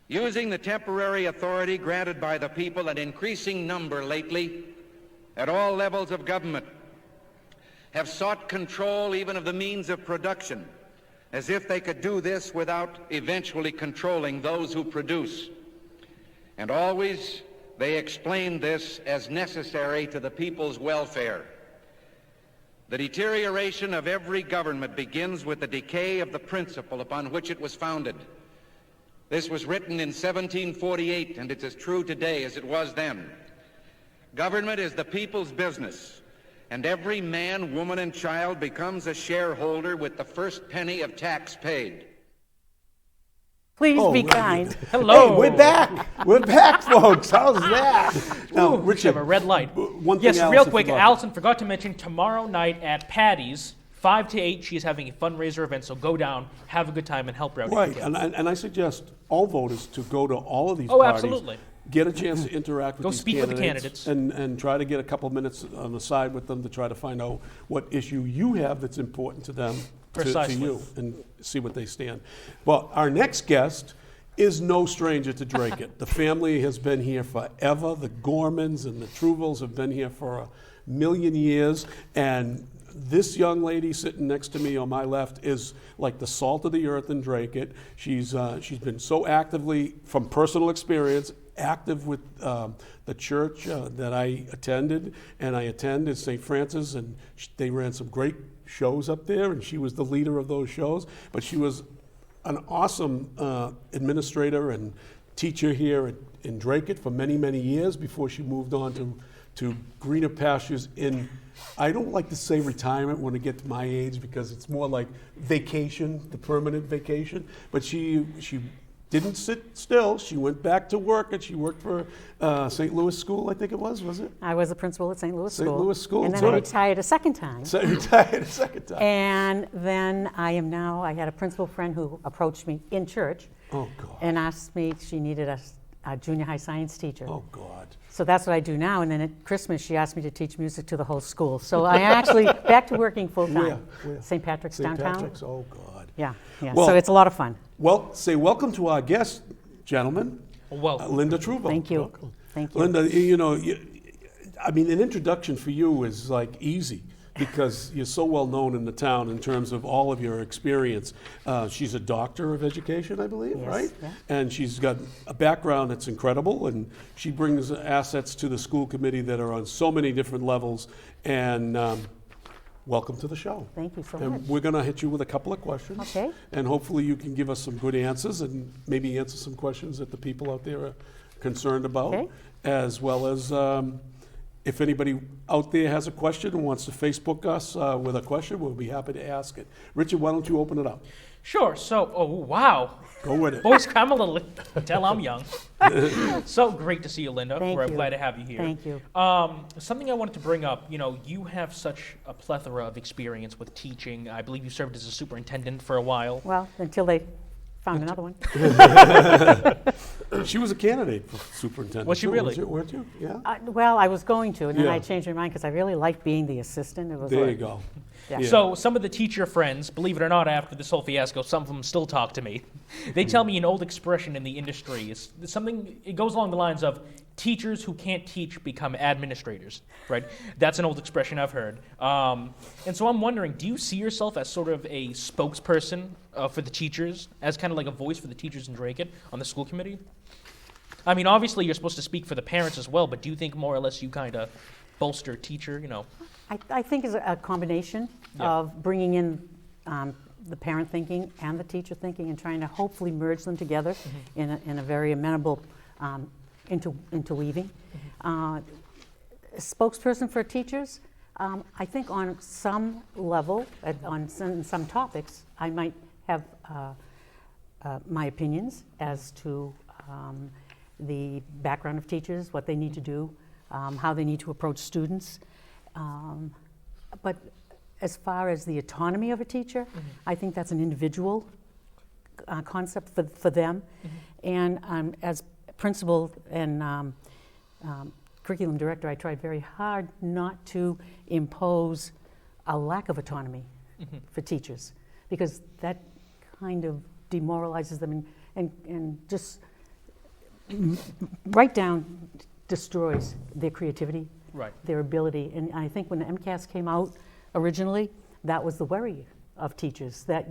[SPEAKER 7] Using the temporary authority granted by the people, an increasing number lately, at all levels of government, have sought control even of the means of production, as if they could do this without eventually controlling those who produce. And always they explain this as necessary to the people's welfare. The deterioration of every government begins with the decay of the principle upon which it was founded. This was written in 1748, and it's as true today as it was then. Government is the people's business, and every man, woman, and child becomes a shareholder with the first penny of tax paid.
[SPEAKER 8] Please be
[SPEAKER 1] right.
[SPEAKER 8] kind.
[SPEAKER 3] Hello.
[SPEAKER 1] Hey, we're back. We're back, folks. How's that? Now,
[SPEAKER 3] Ooh, we
[SPEAKER 1] Richard,
[SPEAKER 3] have a red light.
[SPEAKER 1] one thing
[SPEAKER 3] Yes,
[SPEAKER 1] Allison
[SPEAKER 3] real quick,
[SPEAKER 1] forgot.
[SPEAKER 3] Allison forgot to mention tomorrow night at Patty's, 5 to 8, she's having a fundraiser event, so go down, have a good time, and help her out.
[SPEAKER 1] Right, and I suggest all voters to go to all of these
[SPEAKER 3] Oh,
[SPEAKER 1] parties.
[SPEAKER 3] absolutely.
[SPEAKER 1] Get a chance to interact with
[SPEAKER 3] Go
[SPEAKER 1] these
[SPEAKER 3] speak with the candidates.
[SPEAKER 1] and try to get a couple minutes on the side with them to try to find out what issue you have that's important to them, to
[SPEAKER 3] Precisely.
[SPEAKER 1] you, and see what they stand. Well, our next guest is no stranger to Dracut. The family has been here forever. The Gormans and the Truvals have been here for a million years, and this young lady sitting next to me on my left is like the salt of the earth in Dracut. She's been so actively, from personal experience, active with the church that I attended, and I attended St. Francis, and they ran some great shows up there, and she was the leader of those shows. But she was an awesome administrator and teacher here in Dracut for many, many years before she moved on to greener pastures in, I don't like to say retirement when I get to my age because it's more like vacation, the permanent vacation. But she didn't sit still. She went back to work, and she worked for St. Louis School, I think it was it?
[SPEAKER 8] I was a principal at St. Louis School.
[SPEAKER 1] St. Louis School.
[SPEAKER 8] And then I retired a second time.
[SPEAKER 1] So retired a second time.
[SPEAKER 8] And then I had a principal friend who approached me in church
[SPEAKER 1] Oh, God.
[SPEAKER 8] and asked me, she needed a junior high science teacher.
[SPEAKER 1] Oh, God.
[SPEAKER 8] So that's what I do now. And then at Christmas, she asked me to teach music to the whole school. So I actually back to working full time.
[SPEAKER 1] Where?
[SPEAKER 8] St. Patrick's
[SPEAKER 1] St.
[SPEAKER 8] downtown.
[SPEAKER 1] Patrick's, oh, God.
[SPEAKER 8] Yeah.
[SPEAKER 1] Well-
[SPEAKER 8] So it's a lot of fun.
[SPEAKER 1] Well, say welcome to our guest, gentlemen.
[SPEAKER 3] Welcome.
[SPEAKER 1] Linda Truvo.
[SPEAKER 8] Thank you.
[SPEAKER 1] Welcome.
[SPEAKER 8] Thank you.
[SPEAKER 1] Linda, I mean, an introduction for you is like easy because you're so well known in the town in terms of all of your experience. She's a doctor of education, I believe,
[SPEAKER 8] Yes,
[SPEAKER 1] right?
[SPEAKER 8] yeah.
[SPEAKER 1] And she's got a background that's incredible, and she brings assets to the school committee that are on so many different levels. And welcome to the show.
[SPEAKER 8] Thank you so
[SPEAKER 1] And
[SPEAKER 8] much.
[SPEAKER 1] we're going to hit you with a couple of questions.
[SPEAKER 8] Okay.
[SPEAKER 1] And hopefully you can give us some good answers and maybe answer some questions that the people out there are concerned about.
[SPEAKER 8] Okay.
[SPEAKER 1] As well as if anybody out there has a question and wants to Facebook us with a question, we'll be happy to ask it. Richard, why don't you open it up?
[SPEAKER 3] Sure. So, oh wow,
[SPEAKER 1] Go with it.
[SPEAKER 3] boys, I'm a little. Tell I'm young. So great to see you, Linda.
[SPEAKER 8] Thank
[SPEAKER 3] We're
[SPEAKER 8] you.
[SPEAKER 3] glad to have you here.
[SPEAKER 8] Thank you.
[SPEAKER 3] Something I wanted to bring up. You have such a plethora of experience with teaching. I believe you served as a superintendent for a while.
[SPEAKER 8] Well, until they found another one.
[SPEAKER 1] She was a candidate for superintendent.
[SPEAKER 3] Was she
[SPEAKER 1] too,
[SPEAKER 3] really?
[SPEAKER 1] Weren't you? Yeah.
[SPEAKER 8] Well, I was going to, and then
[SPEAKER 1] Yeah.
[SPEAKER 8] I changed my mind because I really liked being the assistant. It was
[SPEAKER 1] There
[SPEAKER 8] like,
[SPEAKER 1] you go.
[SPEAKER 8] Yeah.
[SPEAKER 1] Yeah.
[SPEAKER 3] So some of the teacher friends, believe it or not, after this whole fiasco, some of them still talk to me. They tell me an old expression in the industry is something. It goes along the lines of teachers who can't teach become administrators. Right? That's an old expression I've heard. And so I'm wondering, do you see yourself as sort of a spokesperson for the teachers, as kind of like a voice for the teachers in Dracut on the school committee? I mean, obviously you're supposed to speak for the parents as well, but do you think more or less you kind of bolster teacher?
[SPEAKER 8] I think it's a combination
[SPEAKER 3] Yeah.
[SPEAKER 8] of bringing in the parent thinking and the teacher thinking and trying to hopefully merge them together in a very amenable interweaving. Spokesperson for teachers, I think on some level, on some topics, I might have my opinions as to the background of teachers, what they need to do, how they need to approach students. But as far as the autonomy of a teacher, I think that's an individual concept for them. And as principal and curriculum director, I tried very hard not to impose a lack of autonomy for teachers, because that kind of demoralizes them and just right down destroys their creativity,
[SPEAKER 3] Right.
[SPEAKER 8] their ability. And I think when the MCAS came out originally, that was the worry of teachers, that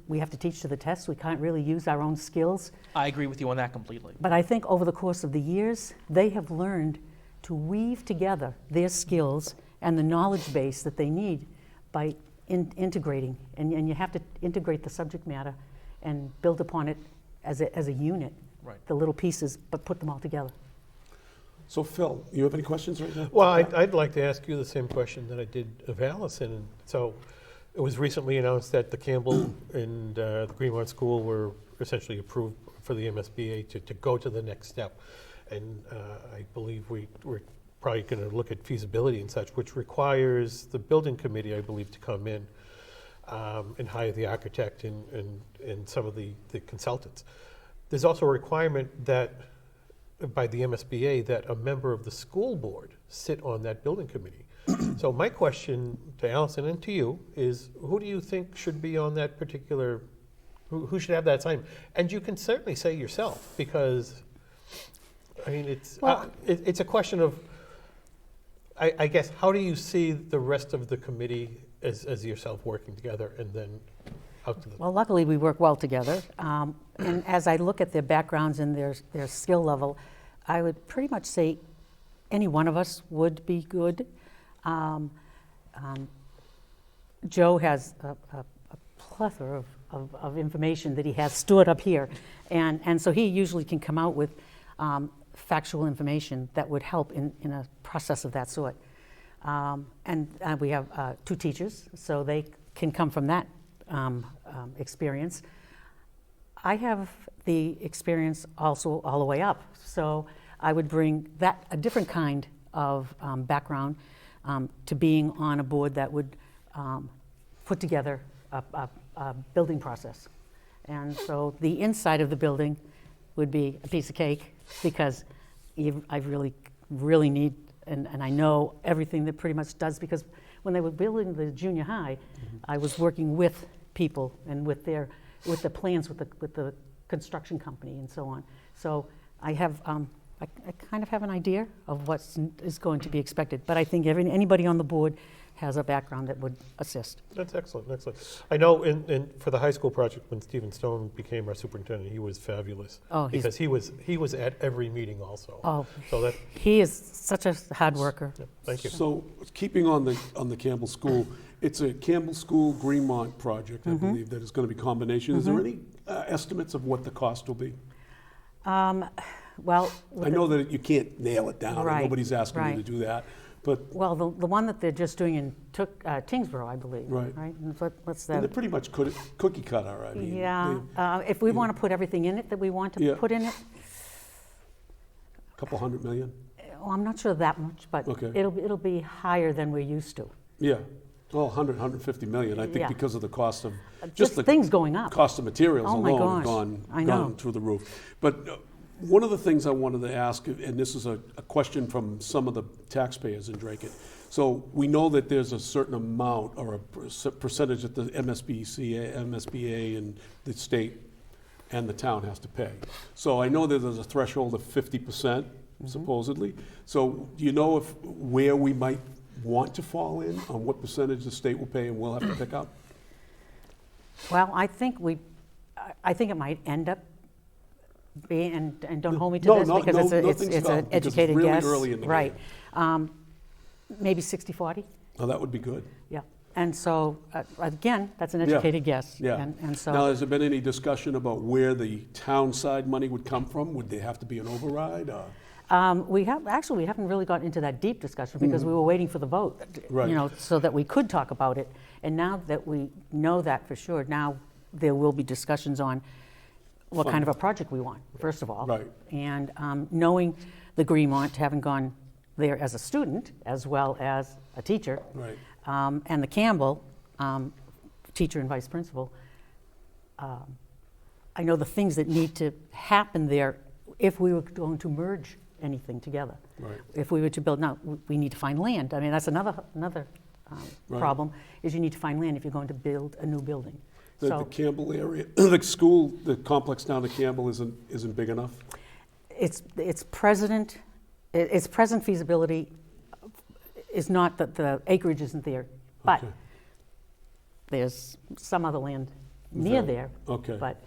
[SPEAKER 8] we have to teach to the test, we can't really use our own skills.
[SPEAKER 3] I agree with you on that completely.
[SPEAKER 8] But I think over the course of the years, they have learned to weave together their skills and the knowledge base that they need by integrating. And you have to integrate the subject matter and build upon it as a unit,
[SPEAKER 3] Right.
[SPEAKER 8] the little pieces, but put them all together.
[SPEAKER 1] So Phil, you have any questions right now?
[SPEAKER 2] Well, I'd like to ask you the same question that I did of Allison. And so it was recently announced that the Campbell and the Greenmont School were essentially approved for the MSBA to go to the next step. And I believe we're probably going to look at feasibility and such, which requires the building committee, I believe, to come in and hire the architect and some of the consultants. There's also a requirement that by the MSBA that a member of the school board sit on that building committee. So my question to Allison and to you is, who do you think should be on that particular, who should have that assignment? And you can certainly say yourself, because I mean, it's a question of, I guess, how do you see the rest of the committee as yourself working together and then out to the...
[SPEAKER 8] Well, luckily, we work well together. And as I look at their backgrounds and their skill level, I would pretty much say any one of us would be good. Joe has a plethora of information that he has stored up here, and so he usually can come out with factual information that would help in a process of that sort. And we have 2 teachers, so they can come from that experience. I have the experience also all the way up, so I would bring a different kind of background to being on a board that would put together a building process. And so the inside of the building would be a piece of cake, because I really need, and I know everything that pretty much does, because when they were building the junior high, I was working with people and with the plans with the construction company and so on. So I have I kind of have an idea of what is going to be expected, but I think anybody on the board has a background that would assist.
[SPEAKER 2] That's excellent, excellent. I know for the high school project, when Stephen Stone became our superintendent, he was fabulous.
[SPEAKER 8] Oh,
[SPEAKER 2] because he was at every meeting also.
[SPEAKER 8] Oh,
[SPEAKER 2] so that
[SPEAKER 8] he is such a hard worker.
[SPEAKER 2] yeah, thank you.
[SPEAKER 1] So keeping on the Campbell School, it's a Campbell School Greenmont project, I believe, that is going to be combination. Is there any estimates of what the cost will be?
[SPEAKER 8] Well,
[SPEAKER 1] I know that you can't nail it down.
[SPEAKER 8] Right,
[SPEAKER 1] Nobody's asking you
[SPEAKER 8] right.
[SPEAKER 1] to do that. But
[SPEAKER 8] well, the one that they're just doing in Tingsboro, I believe.
[SPEAKER 1] Right.
[SPEAKER 8] And what's
[SPEAKER 1] and
[SPEAKER 8] that?
[SPEAKER 1] they're pretty much cookie cutter. I mean,
[SPEAKER 8] Yeah. If we want to put everything in it that we want to
[SPEAKER 1] Yeah.
[SPEAKER 8] put in it,
[SPEAKER 1] a couple $100 million.
[SPEAKER 8] well, I'm not sure that much, but
[SPEAKER 1] Okay.
[SPEAKER 8] it'll be higher than we're used to.
[SPEAKER 1] Yeah. Well, 150 million. I think
[SPEAKER 8] Yeah.
[SPEAKER 1] because of the cost of
[SPEAKER 8] Just
[SPEAKER 1] the
[SPEAKER 8] things going up.
[SPEAKER 1] cost of materials
[SPEAKER 8] Oh my
[SPEAKER 1] alone have
[SPEAKER 8] gosh. I know.
[SPEAKER 1] gone through the roof. But one of the things I wanted to ask, and this is a question from some of the taxpayers in Dracut. So we know that there's a certain amount or a percentage that the MSBA and the state and the town has to pay. So I know that there's a threshold of 50%, supposedly. So do you know where we might want to fall in on what percentage the state will pay and we'll have to pick up?
[SPEAKER 8] Well, I think it might end up being, and don't hold me to
[SPEAKER 1] No,
[SPEAKER 8] this,
[SPEAKER 1] no,
[SPEAKER 8] because
[SPEAKER 1] no,
[SPEAKER 8] it's
[SPEAKER 1] nothing's
[SPEAKER 8] an
[SPEAKER 1] done, because it's
[SPEAKER 8] educated
[SPEAKER 1] really
[SPEAKER 8] guess.
[SPEAKER 1] early in the
[SPEAKER 8] Right.
[SPEAKER 1] game.
[SPEAKER 8] Maybe 60-40,
[SPEAKER 1] Oh, that would be good.
[SPEAKER 8] yeah. And so, again, that's an
[SPEAKER 1] Yeah.
[SPEAKER 8] educated guess.
[SPEAKER 1] Yeah.
[SPEAKER 8] And so.
[SPEAKER 1] Now, has there been any discussion about where the town side money would come from? Would there have to be an override?
[SPEAKER 8] We haven't really gotten into that deep discussion, because we were waiting for the vote,
[SPEAKER 1] Right.
[SPEAKER 8] so that we could talk about it. And now that we know that for sure, now there will be discussions on what kind of a project we want, first of all.
[SPEAKER 1] Right.
[SPEAKER 8] And knowing the Greenmont, having gone there as a student as well as a teacher,
[SPEAKER 1] Right.
[SPEAKER 8] and the Campbell, teacher and vice principal, I know the things that need to happen there if we were going to merge anything together.
[SPEAKER 1] Right.
[SPEAKER 8] If we were to build, now, we need to find land. I mean, that's another
[SPEAKER 1] Right.
[SPEAKER 8] problem, is you need to find land if you're going to build a new building.
[SPEAKER 1] The Campbell area, the school, the complex down at Campbell isn't big enough?
[SPEAKER 8] Its present feasibility is not that the acreage isn't there, but
[SPEAKER 1] Okay.
[SPEAKER 8] there's some other land near there.
[SPEAKER 1] Okay.
[SPEAKER 8] But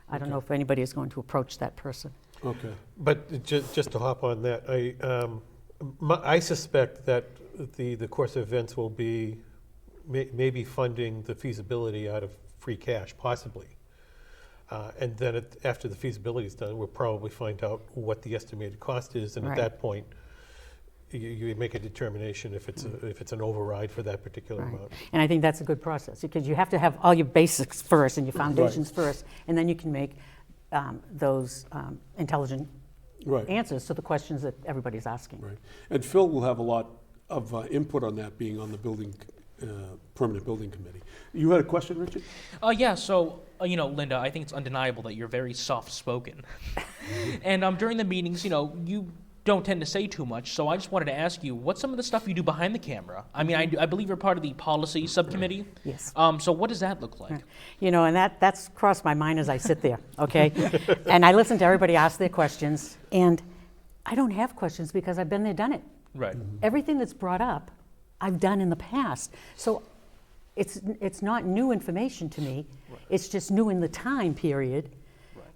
[SPEAKER 8] I don't know if anybody is going to approach that person.
[SPEAKER 1] Okay.
[SPEAKER 2] But just to hop on that, I suspect that the course of events will be maybe funding the feasibility out of free cash, possibly. And then after the feasibility is done, we'll probably find out what the estimated cost is, and
[SPEAKER 8] Right.
[SPEAKER 2] at that point, you make a determination if it's an override for that particular
[SPEAKER 8] Right.
[SPEAKER 2] amount.
[SPEAKER 8] And I think that's a good process, because you have to have all your basics first and your foundations first, and then you can make those intelligent
[SPEAKER 1] Right.
[SPEAKER 8] answers to the questions that everybody's asking.
[SPEAKER 1] Right. And Phil will have a lot of input on that, being on the permanent building committee. You had a question, Richard?
[SPEAKER 3] Yeah, so, Linda, I think it's undeniable that you're very soft-spoken. And during the meetings, you don't tend to say too much, so I just wanted to ask you, what's some of the stuff you do behind the camera? I mean, I believe you're part of the policy subcommittee.
[SPEAKER 8] Yes.
[SPEAKER 3] So what does that look like?
[SPEAKER 8] And that's crossed my mind as I sit there, okay? And I listen to everybody ask their questions, and I don't have questions because I've been there, done it.
[SPEAKER 3] Right.
[SPEAKER 8] Everything that's brought up, I've done in the past. So it's not new information to me. It's just new in the time period.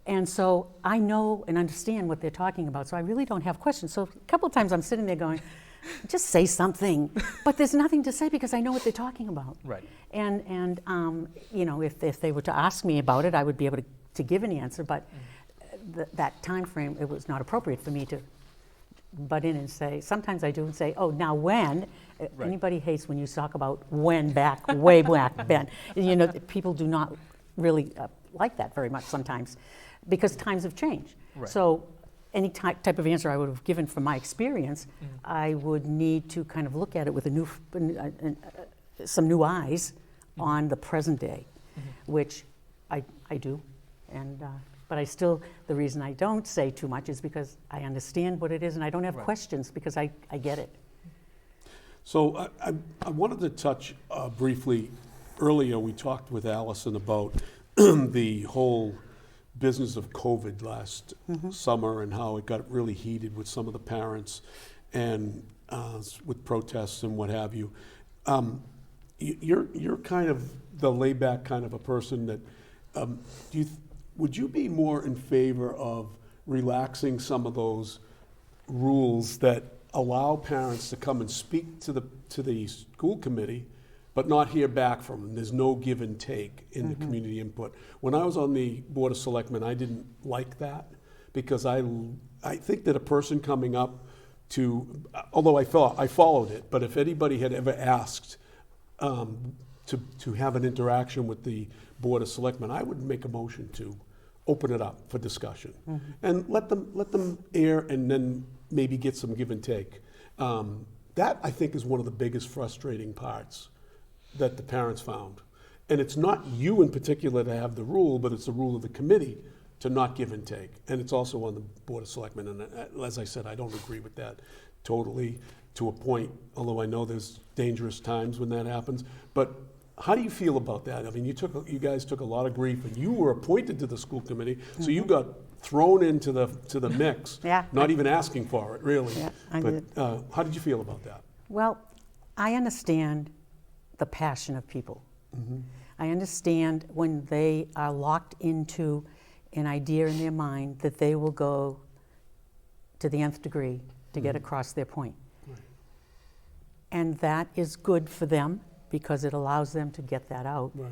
[SPEAKER 8] And so I know and understand what they're talking about, so I really don't have questions. So a couple of times I'm sitting there going, just say something. But there's nothing to say because I know what they're talking about.
[SPEAKER 3] Right.
[SPEAKER 8] And you know, if they were to ask me about it, I would be able to give an answer, but that time frame, it was not appropriate for me to butt in and say, sometimes I do and say, oh, now when?
[SPEAKER 3] Right.
[SPEAKER 8] Anybody hates when you talk about when back, way back then. You know, people do not really like that very much sometimes because times have changed.
[SPEAKER 3] Right.
[SPEAKER 8] So any type of answer I would have given from my experience, I would need to kind of look at it with some new eyes on the present day, which I do. And but I still, the reason I don't say too much is because I understand what it is and I don't have questions because I get it.
[SPEAKER 1] So I wanted to touch briefly, earlier we talked with Allison about the whole business of COVID last summer and how it got really heated with some of the parents and with protests and what have you. You're kind of the laid back kind of a person that, would you be more in favor of relaxing some of those rules that allow parents to come and speak to the school committee, but not hear back from them? There's no give and take in the community input. When I was on the Board of Selectmen, I didn't like that because I think that a person coming up to, although I followed it, but if anybody had ever asked to have an interaction with the Board of Selectmen, I would make a motion to open it up for discussion and let them air and then maybe get some give and take. That I think is one of the biggest frustrating parts that the parents found. And it's not you in particular to have the rule, but it's the rule of the committee to not give and take. And it's also on the Board of Selectmen. And as I said, I don't agree with that totally to a point, although I know there's dangerous times when that happens. But how do you feel about that? I mean, you guys took a lot of grief, and you were appointed to the school committee, so you got thrown into the mix, not even asking for it, really.
[SPEAKER 8] Yeah, I
[SPEAKER 1] but how did you feel about that?
[SPEAKER 8] Well, I understand the passion of people. I understand when they are locked into an idea in their mind that they will go to the nth degree to get across their point.
[SPEAKER 1] Right.
[SPEAKER 8] And that is good for them because it allows them to get that out.
[SPEAKER 1] Right.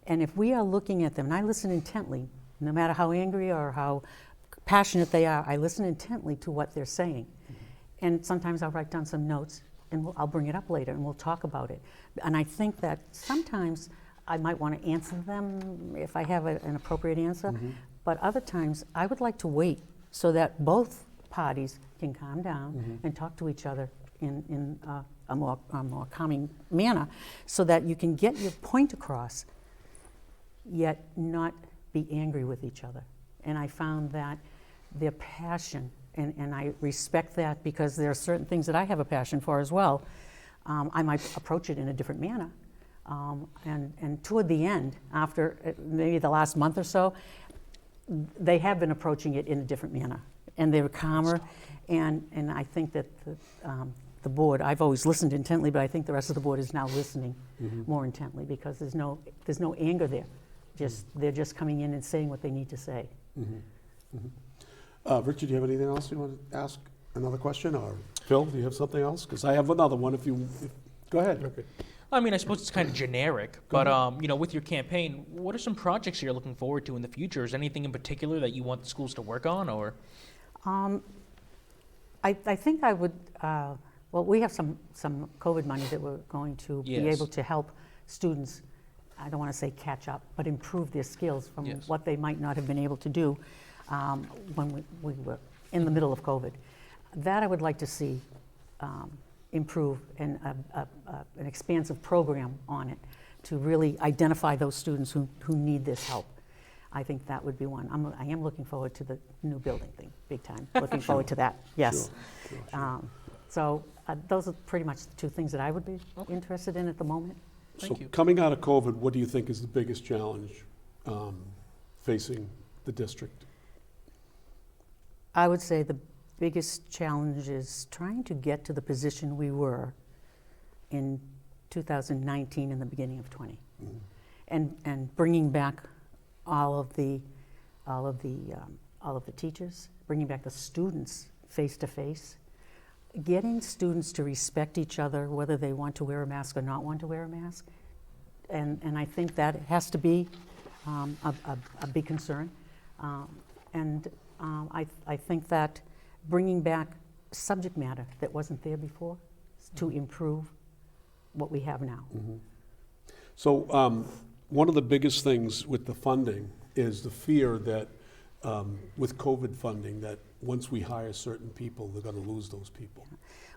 [SPEAKER 8] And if we are looking at them, and I listen intently, no matter how angry or how passionate they are, I listen intently to what they're saying. And sometimes I'll write down some notes and I'll bring it up later and we'll talk about it. And I think that sometimes I might want to answer them if I have an appropriate answer, but other times I would like to wait so that both parties can calm down and talk to each other in a more calming manner so that you can get your point across, yet not be angry with each other. And I found that their passion, and I respect that because there are certain things that I have a passion for as well. I might approach it in a different manner. And toward the end, after maybe the last month or so, they have been approaching it in a different manner. And they were calmer. And I think that the board, I've always listened intently, but I think the rest of the board is now listening more intently because there's no anger there. They're just coming in and saying what they need to say.
[SPEAKER 1] Richard, do you have anything else you want to ask? Another question? Or Phil, do you have something else? Because I have another one go ahead.
[SPEAKER 2] Okay.
[SPEAKER 3] I mean, I suppose it's kind of generic, but with your campaign, what are some projects you're looking forward to in the future? Is anything in particular that you want the schools to work on, or?
[SPEAKER 8] I think I would. Well, we have some COVID money that we're going to be able to help students. I don't want to say catch up, but improve their skills from what they might not have been able to do when we were in the middle of COVID. That I would like to see improve and an expansive program on it to really identify those students who need this help. I think that would be one. I am looking forward to the new building thing, big time. Looking forward to that, yes.
[SPEAKER 1] Sure.
[SPEAKER 8] So those are pretty much the two things that I would be interested in at the moment.
[SPEAKER 3] Thank you.
[SPEAKER 1] Coming out of COVID, what do you think is the biggest challenge facing the district?
[SPEAKER 8] I would say the biggest challenge is trying to get to the position we were in 2019 and the beginning of 20, and bringing back all of the all of the teachers, bringing back the students face to face, getting students to respect each other, whether they want to wear a mask or not want to wear a mask. And I think that has to be a big concern. I think that bringing back subject matter that wasn't there before to improve what we have now.
[SPEAKER 1] Mm-hmm. So one of the biggest things with the funding is the fear that with COVID funding, that once we hire certain people, they're going to lose those people.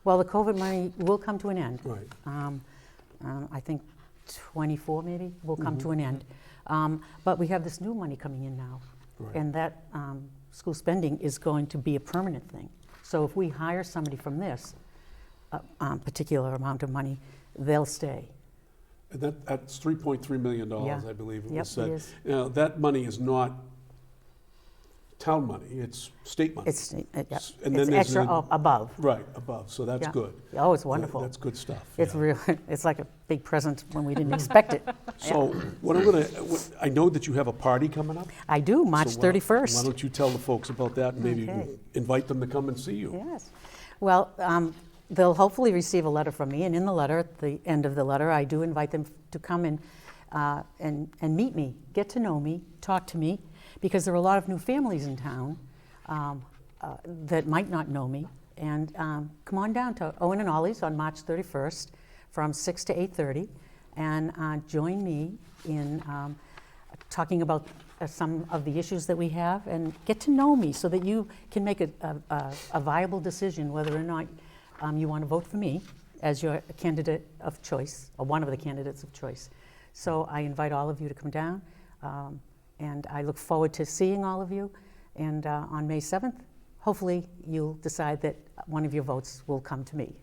[SPEAKER 8] Well, the COVID money will come to an end.
[SPEAKER 1] Right.
[SPEAKER 8] I think 24 maybe will come to an end. But we have this new money coming in now.
[SPEAKER 1] Right.
[SPEAKER 8] And that school spending is going to be a permanent thing. So if we hire somebody from this particular amount of money, they'll stay.
[SPEAKER 1] And that's $3.3 million,
[SPEAKER 8] Yeah.
[SPEAKER 1] I believe it
[SPEAKER 8] Yep,
[SPEAKER 1] was said.
[SPEAKER 8] it is.
[SPEAKER 1] Now, that money is not town money, it's state money.
[SPEAKER 8] It's,
[SPEAKER 1] And then
[SPEAKER 8] it's
[SPEAKER 1] there's
[SPEAKER 8] extra above.
[SPEAKER 1] Right, above, so that's
[SPEAKER 8] Yeah.
[SPEAKER 1] good.
[SPEAKER 8] Oh, it's wonderful.
[SPEAKER 1] That's good stuff.
[SPEAKER 8] It's
[SPEAKER 1] yeah.
[SPEAKER 8] real. It's like a big present when we didn't expect it.
[SPEAKER 1] So I know that you have a party coming up.
[SPEAKER 8] I do, March
[SPEAKER 1] So why
[SPEAKER 8] 31st.
[SPEAKER 1] don't you tell the folks about that and maybe
[SPEAKER 8] Okay.
[SPEAKER 1] invite them to come and see you?
[SPEAKER 8] Yes. Well, they'll hopefully receive a letter from me, and in the letter, at the end of the letter, I do invite them to come and meet me, get to know me, talk to me, because there are a lot of new families in town that might not know me. And come on down to Owen and Ollie's on March 31st from 6 to 8:30, and join me in talking about some of the issues that we have, and get to know me so that you can make a viable decision whether or not you want to vote for me as your candidate of choice, or one of the candidates of choice. So I invite all of you to come down, and I look forward to seeing all of you. And on May 7th, hopefully you'll decide that one of your votes will come to me.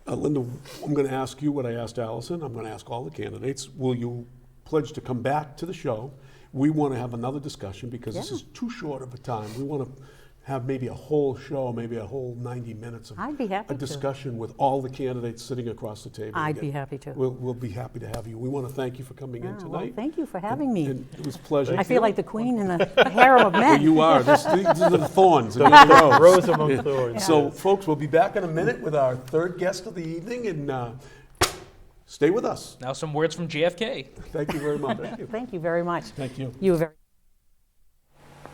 [SPEAKER 1] Linda, I'm going to ask you what I asked Allison. I'm going to ask all the candidates. Will you pledge to come back to the show? We want to have another discussion because this
[SPEAKER 8] Yeah.
[SPEAKER 1] is too short of a time. We want to have maybe a whole show, maybe a whole 90 minutes of
[SPEAKER 8] I'd be happy
[SPEAKER 1] a
[SPEAKER 8] to.
[SPEAKER 1] discussion with all the candidates sitting across the table.
[SPEAKER 8] I'd
[SPEAKER 1] Again,
[SPEAKER 8] be happy to.
[SPEAKER 1] We'll be happy to have you. We want to thank you for coming in
[SPEAKER 8] Oh,
[SPEAKER 1] tonight.
[SPEAKER 8] well, thank you for having me.
[SPEAKER 1] And it was a pleasure.
[SPEAKER 8] I feel like the queen in the harem of men.
[SPEAKER 1] Well, you are. These are the thorns. in
[SPEAKER 2] The
[SPEAKER 1] your rose.
[SPEAKER 2] rose among thorns.
[SPEAKER 1] So,
[SPEAKER 2] yes.
[SPEAKER 1] folks, we'll be back in a minute with our third guest of the evening, and stay with us.
[SPEAKER 3] Now some words from JFK.
[SPEAKER 1] Thank you very much.
[SPEAKER 8] Thank you very much.
[SPEAKER 1] Thank you.
[SPEAKER 8] You were very.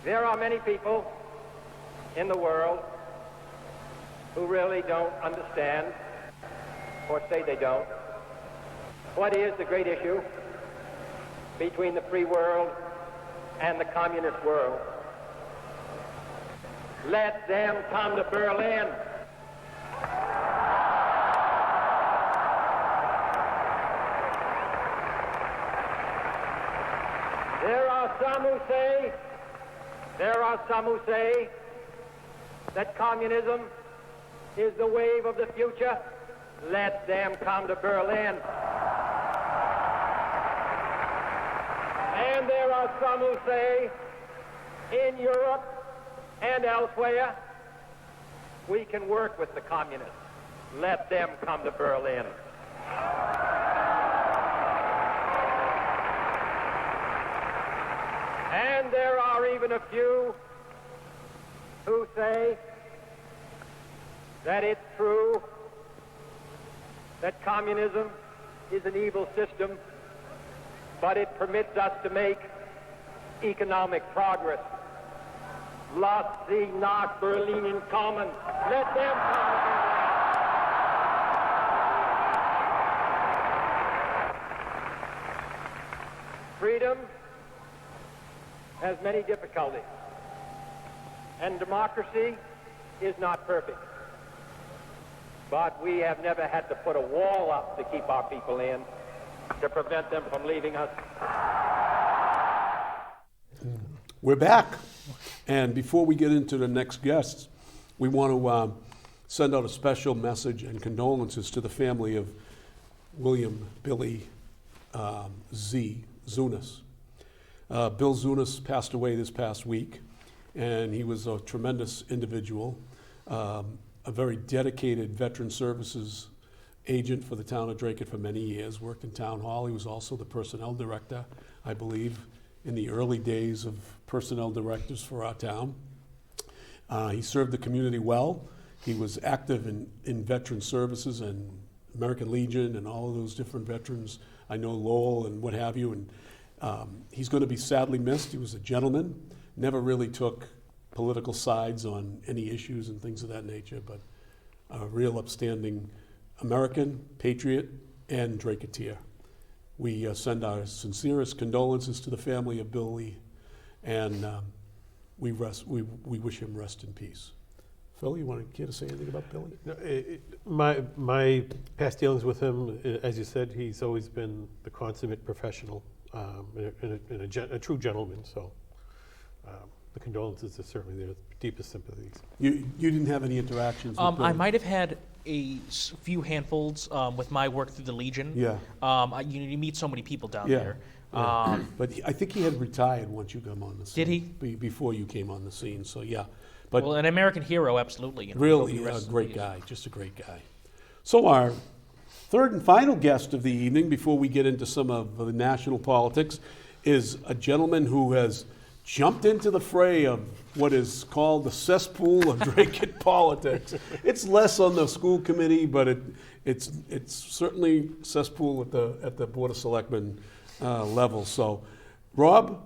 [SPEAKER 9] There are many people in the world who really don't understand, or say they don't, what is the great issue between the free world and the communist world. Let them come to Berlin. There are some who say that communism is the wave of the future. Let them come to Berlin. And there are some who say, in Europe and elsewhere, we can work with the communists. Let them come to Berlin. And there are even a few who say that it's true that communism is an evil system, but it permits us to make economic progress. Lass sie nach Berlin kommen. Let them come to Berlin. Freedom has many difficulties, and democracy is not perfect. But we have never had to put a wall up to keep our people in, to prevent them from leaving us.
[SPEAKER 1] We're back. And before we get into the next guests, we want to send out a special message and condolences to the family of William Billy Zunas. Bill Zunas passed away this past week, and he was a tremendous individual, a very dedicated veteran services agent for the town of Dracut for many years, worked in town hall. He was also the personnel director, I believe, in the early days of personnel directors for our town. He served the community well. He was active in veteran services and American Legion and all of those different veterans. I know Lowell and what have you. And he's going to be sadly missed. He was a gentleman, never really took political sides on any issues and things of that nature, but a real upstanding American, patriot, and Dracuteer. We send our sincerest condolences to the family of Bill Lee, and we wish him rest in peace. Phil, you want to care to say anything about Billy?
[SPEAKER 2] No, my past dealings with him, as you said, he's always been the consummate professional and a true gentleman. So the condolences are certainly their deepest sympathies.
[SPEAKER 1] You didn't have any interactions with Billy?
[SPEAKER 3] I might have had a few handfuls with my work through the Legion.
[SPEAKER 1] Yeah.
[SPEAKER 3] You meet so many people down
[SPEAKER 1] Yeah.
[SPEAKER 3] there.
[SPEAKER 1] Yeah. But I think he had retired once you came on the scene.
[SPEAKER 3] Did he?
[SPEAKER 1] Before you came on the scene, so yeah. But
[SPEAKER 3] Well, an American hero, absolutely.
[SPEAKER 1] really a great guy, just a great guy. So our third and final guest of the evening, before we get into some of the national politics, is a gentleman who has jumped into the fray of what is called the cesspool of Dracut politics. It's less on the school committee, but it's certainly cesspool at the Board of Selectmen level. So Rob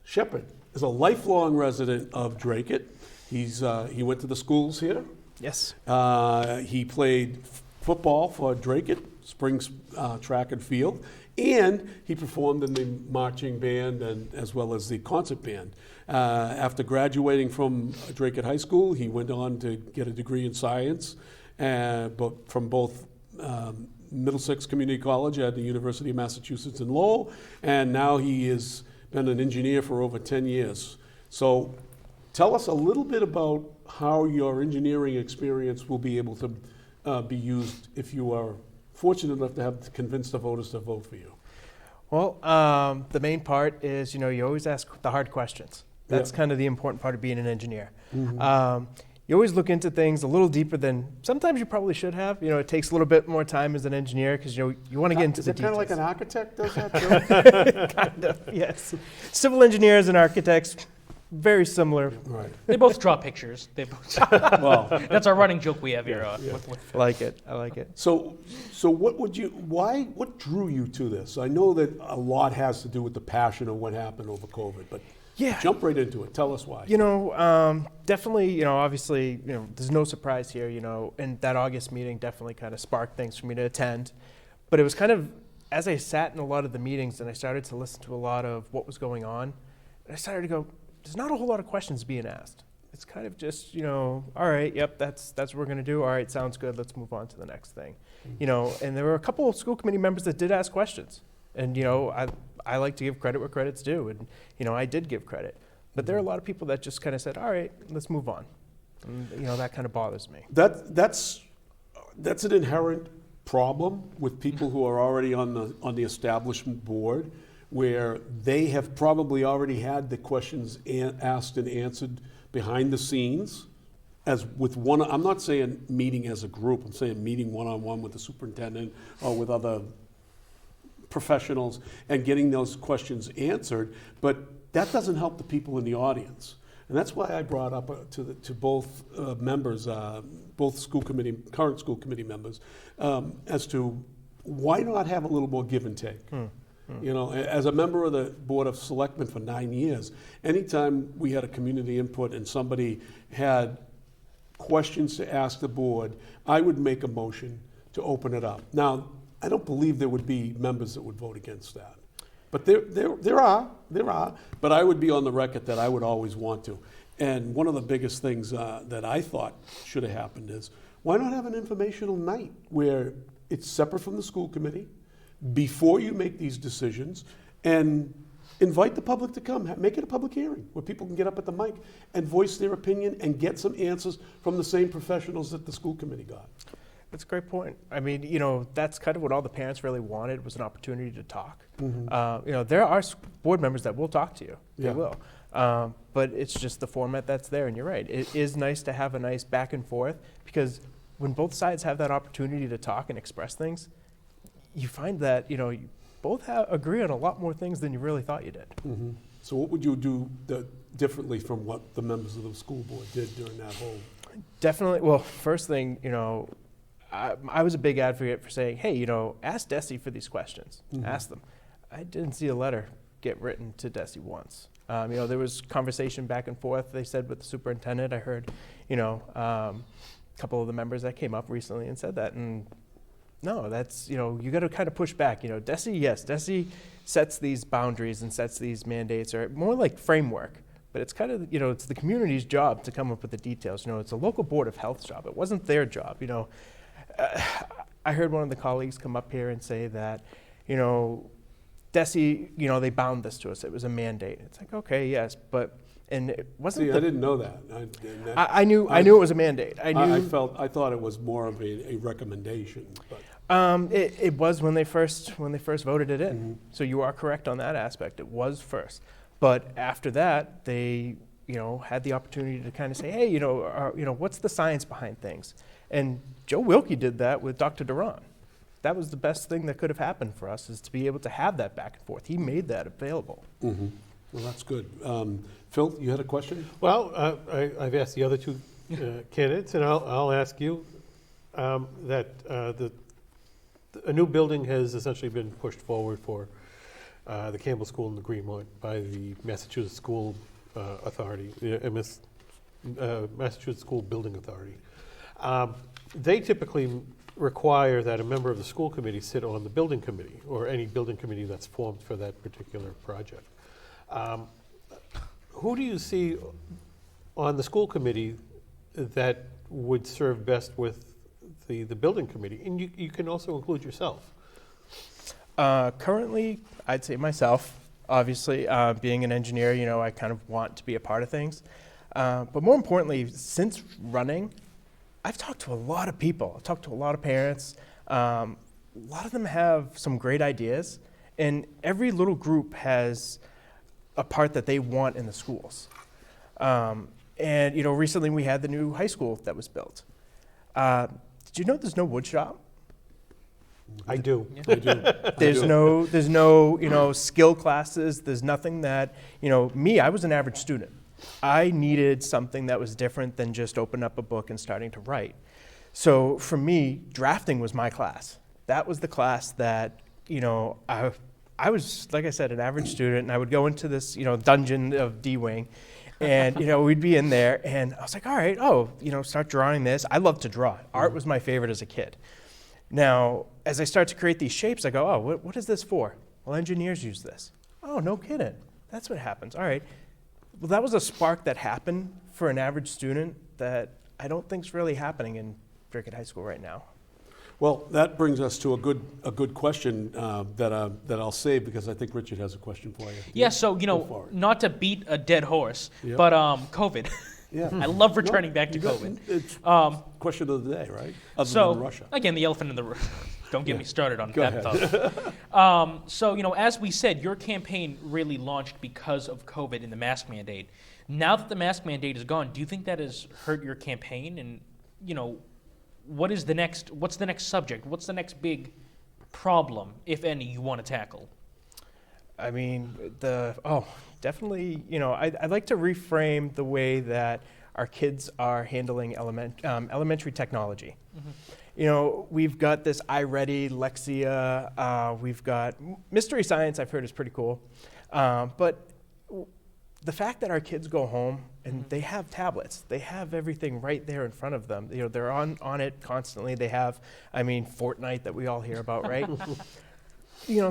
[SPEAKER 1] Shepard is a lifelong resident of Dracut. He went to the schools here.
[SPEAKER 10] Yes.
[SPEAKER 1] He played football for Dracut, Springs Track and Field, and he performed in the marching band and as well as the concert band. After graduating from Dracut High School, he went on to get a degree in science, but from both Middlesex Community College at the University of Massachusetts in Lowell, and now he has been an engineer for over 10 years. So tell us a little bit about how your engineering experience will be able to be used if you are fortunate enough to have to convince the voters to vote for you.
[SPEAKER 10] Well, the main part is, you always ask the hard questions. That's kind of the important part of being an engineer.
[SPEAKER 1] Mm-hmm.
[SPEAKER 10] You always look into things a little deeper than sometimes you probably should have. It takes a little bit more time as an engineer because you want to get into the details.
[SPEAKER 1] Is it kind of like an architect does that too?
[SPEAKER 10] Kind of, yes. Civil engineers and architects, very similar.
[SPEAKER 1] Right.
[SPEAKER 3] They both draw pictures. They both.
[SPEAKER 1] Well,
[SPEAKER 3] That's our running joke we have here.
[SPEAKER 10] I like it. I like it.
[SPEAKER 1] so what drew you to this? I know that a lot has to do with the passion of what happened over COVID, but jump right into it. Tell us why.
[SPEAKER 10] Definitely, obviously, there's no surprise here, and that August meeting definitely kind of sparked things for me to attend. But it was kind of, as I sat in a lot of the meetings and I started to listen to a lot of what was going on, I started to go, there's not a whole lot of questions being asked. It's kind of just, all right, yep, that's what we're going to do. All right, sounds good. Let's move on to the next thing. And there were a couple of school committee members that did ask questions. And, I like to give credit where credit's due. And, I did give credit. But there are a lot of people that just kind of said, all right, let's move on. And, that kind of bothers me.
[SPEAKER 1] That's an inherent problem with people who are already on the establishment board, where they have probably already had the questions asked and answered behind the scenes. As with one, I'm not saying meeting as a group, I'm saying meeting one-on-one with the superintendent or with other professionals and getting those questions answered, but that doesn't help the people in the audience. And that's why I brought up to both members, both current school committee members, as to why not have a little more give and take. As a member of the Board of Selectmen for 9 years, anytime we had a community input and somebody had questions to ask the board, I would make a motion to open it up. Now, I don't believe there would be members that would vote against that. But there are, but I would be on the record that I would always want to. And one of the biggest things that I thought should have happened is, why not have an informational night where it's separate from the school committee, before you make these decisions, and invite the public to come. Make it a public hearing where people can get up at the mic and voice their opinion and get some answers from the same professionals that the school committee got.
[SPEAKER 10] That's a great point. I mean, that's kind of what all the parents really wanted, was an opportunity to talk.
[SPEAKER 1] Mm-hmm.
[SPEAKER 10] There are board members that will talk to you. They
[SPEAKER 1] Yeah.
[SPEAKER 10] will. But it's just the format that's there, and you're right. It is nice to have a nice back and forth, because when both sides have that opportunity to talk and express things, you find that, you both agree on a lot more things than you really thought you did.
[SPEAKER 1] Mm-hmm. So what would you do differently from what the members of the school board did during that whole?
[SPEAKER 10] Definitely. Well, first thing, I was a big advocate for saying, hey, ask DESE for these questions. Ask them. I didn't see a letter get written to DESE once. There was conversation back and forth, they said, with the superintendent. I heard, a couple of the members that came up recently and said that. And no, that's, you got to kind of push back. DESE, yes, DESE sets these boundaries and sets these mandates, or more like framework. But it's kind of, it's the community's job to come up with the details. It's a local board of health's job. It wasn't their job. I heard one of the colleagues come up here and say that, DESE, they bound this to us. It was a mandate. It's like, okay, yes, but, and it wasn't.
[SPEAKER 1] See, I didn't know that.
[SPEAKER 10] I knew it was a mandate.
[SPEAKER 1] I thought it was more of a recommendation. But.
[SPEAKER 10] It was when they first voted it in. So you are correct on that aspect. It was first. But after that, they, had the opportunity to kind of say, hey, what's the science behind things? And Joe Wilkie did that with Dr. Duran. That was the best thing that could have happened for us, is to be able to have that back and forth. He made that available.
[SPEAKER 1] Well, that's good. Phil, you had a question?
[SPEAKER 2] Well, I've asked the other two candidates, and I'll ask you that a new building has essentially been pushed forward for the Campbell School in the Greenmont by the Massachusetts School Authority, Massachusetts School Building Authority. They typically require that a member of the school committee sit on the building committee, or any building committee that's formed for that particular project. Who do you see on the school committee that would serve best with the building committee? And you can also include yourself.
[SPEAKER 10] Currently, I'd say myself. Obviously, being an engineer, I kind of want to be a part of things. But more importantly, since running, I've talked to a lot of people. I've talked to a lot of parents. A lot of them have some great ideas, and every little group has a part that they want in the schools. And recently we had the new high school that was built. Did you know there's no wood shop?
[SPEAKER 2] I do.
[SPEAKER 1] I do.
[SPEAKER 10] There's no, skill classes. There's nothing that, I was an average student. I needed something that was different than just open up a book and starting to write. So for me, drafting was my class. That was the class that, I was, like I said, an average student, and I would go into this, dungeon of D-Wing, and, we'd be in there, and I was like, all right, start drawing this. I love to draw. Art was my favorite as a kid. Now, as I start to create these shapes, I go, what is this for? Well, engineers use this. Oh, no kidding. That's what happens. All right. Well, that was a spark that happened for an average student that I don't think is really happening in Dracut High School right now.
[SPEAKER 1] Well, that brings us to a good question that I'll save, because I think Richard has a question for you.
[SPEAKER 3] Yeah, so, not to beat a dead horse, but COVID.
[SPEAKER 1] Yeah.
[SPEAKER 3] I love returning back to COVID.
[SPEAKER 1] It's question of the day, right? Other
[SPEAKER 3] So,
[SPEAKER 1] than Russia.
[SPEAKER 3] again, the elephant in the room. Don't get me started on
[SPEAKER 1] Go
[SPEAKER 3] that
[SPEAKER 1] ahead.
[SPEAKER 3] thought. So, as we said, your campaign really launched because of COVID and the mask mandate. Now that the mask mandate is gone, do you think that has hurt your campaign? And, what's the next subject? What's the next big problem, if any, you want to tackle?
[SPEAKER 10] I mean, definitely, I'd like to reframe the way that our kids are handling elementary technology. We've got this iReady, Lexia, we've got Mystery Science, I've heard is pretty cool. But the fact that our kids go home and they have tablets, they have everything right there in front of them. They're on it constantly. They have, Fortnite that we all hear about, right?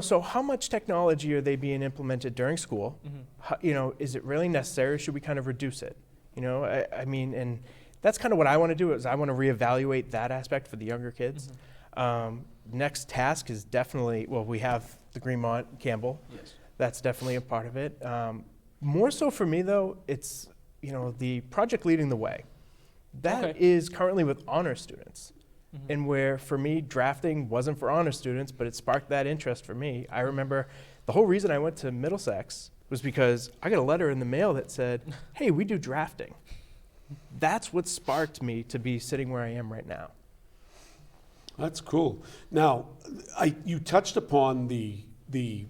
[SPEAKER 10] So how much technology are they being implemented during school? Is it really necessary? Should we kind of reduce it? And that's kind of what I want to do, is I want to reevaluate that aspect for the younger kids. Next task is definitely, we have the Greenmont Campbell.
[SPEAKER 3] Yes.
[SPEAKER 10] That's definitely a part of it. More so for me, though, it's, the project leading the way. That is currently with honor students. And where, for me, drafting wasn't for honor students, but it sparked that interest for me. I remember the whole reason I went to Middlesex was because I got a letter in the mail that said, hey, we do drafting. That's what sparked me to be sitting where I am right now.
[SPEAKER 1] That's cool. Now, you touched upon the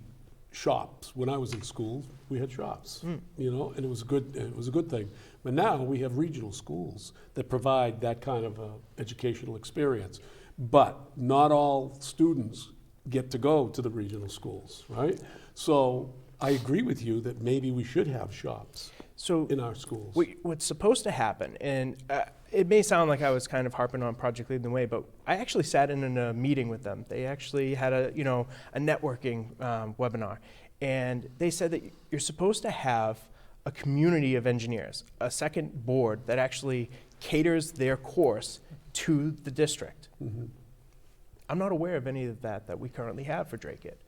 [SPEAKER 1] shops. When I was in school, we had shops, you know, and it was a good thing. But now we have regional schools that provide that kind of educational experience. But not all students get to go to the regional schools, right? So I agree with you that maybe we should have shops in our schools.
[SPEAKER 10] What's supposed to happen, and it may sound like I was kind of harping on Project Lead the Way, but I actually sat in a meeting with them. They actually had a networking webinar, and they said that you're supposed to have a community of engineers, a second board that actually caters their course to the district. I'm not aware of any of that we currently have for Dracut.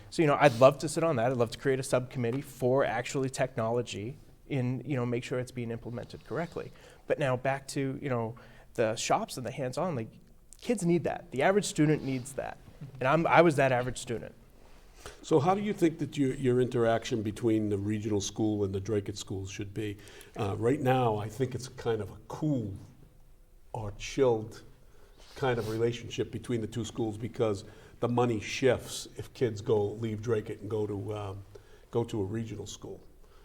[SPEAKER 10] So, I'd love to sit on that. I'd love to create a subcommittee for actually technology and, make sure it's being implemented correctly. But now back to, the shops and the hands-on, like, kids need that. The average student needs that. And I was that average student.
[SPEAKER 1] So how do you think that your interaction between the regional school and the Dracut schools should be? Right now, I think it's kind of a cool or chilled kind of relationship between the two schools because the money shifts if kids leave Dracut and go to a regional school.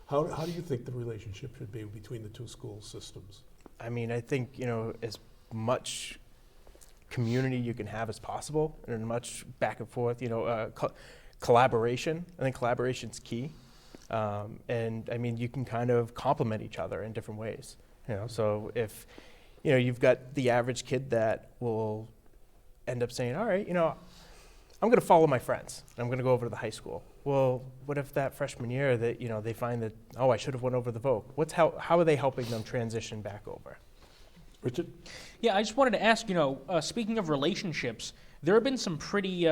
[SPEAKER 1] How do you think the relationship should be between the two school systems?
[SPEAKER 10] I mean, I think, as much community you can have as possible and much back and forth, collaboration. I think collaboration's key. And I mean, you can kind of complement each other in different ways. So if, you've got the average kid that will end up saying, all right, I'm going to follow my friends. I'm going to go over to the high school. Well, what if that freshman year that, they find that, I should have went over the vote. How are they helping them transition back over?
[SPEAKER 1] Richard?
[SPEAKER 3] Yeah, I just wanted to ask, speaking of relationships, there have been some pretty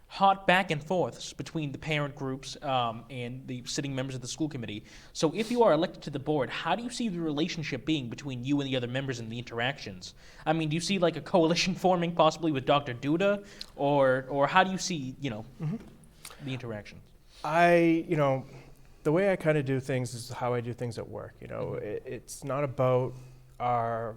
[SPEAKER 3] hot back and forths between the parent groups and the sitting members of the school committee. So if you are elected to the board, how do you see the relationship being between you and the other members and the interactions? I mean, do you see like a coalition forming possibly with Dr. Duda, or how do you see, the interactions?
[SPEAKER 10] The way I kind of do things is how I do things at work. It's not about our,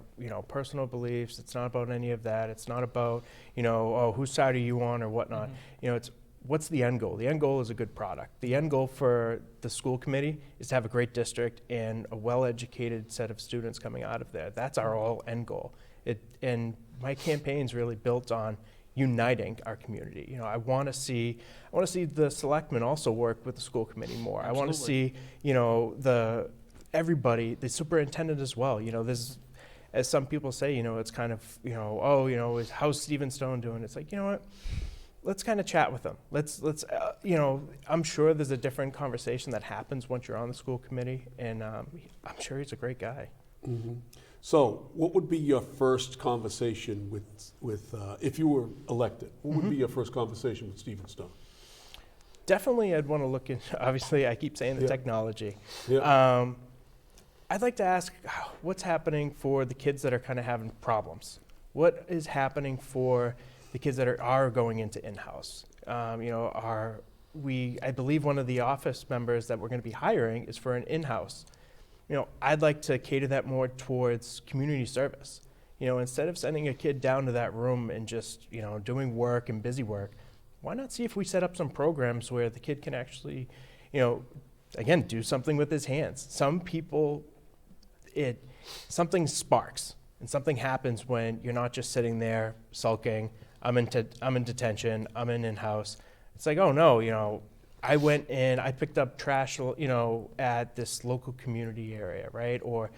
[SPEAKER 10] personal beliefs. It's not about any of that. It's not about, whose side are you on or whatnot. It's what's the end goal? The end goal is a good product. The end goal for the school committee is to have a great district and a well-educated set of students coming out of there. That's our whole end goal. And my campaign's really built on uniting our community. I want to see the selectmen also work with the school committee more.
[SPEAKER 3] Absolutely.
[SPEAKER 10] I want to see, everybody, the superintendent as well. There's, as some people say, it's kind of, how's Stephen Stone doing? It's like, what? Let's kind of chat with them. Let's I'm sure there's a different conversation that happens once you're on the school committee, and I'm sure he's a great guy.
[SPEAKER 1] Mm-hmm. So what would be your first conversation with if you were elected? What would be your first conversation with Stephen Stone?
[SPEAKER 10] Definitely, I'd want to look into, obviously, I keep saying the technology.
[SPEAKER 1] Yeah.
[SPEAKER 10] I'd like to ask what's happening for the kids that are kind of having problems. What is happening for the kids that are going into in-house? I believe one of the office members that we're going to be hiring is for an in-house. I'd like to cater that more towards community service. Instead of sending a kid down to that room and just, doing work and busy work, why not see if we set up some programs where the kid can actually, again, do something with his hands. Some people, something sparks and something happens when you're not just sitting there sulking, I'm in detention, I'm in-house. It's like, oh no, I went and I picked up trash, at this local community area, right? Or,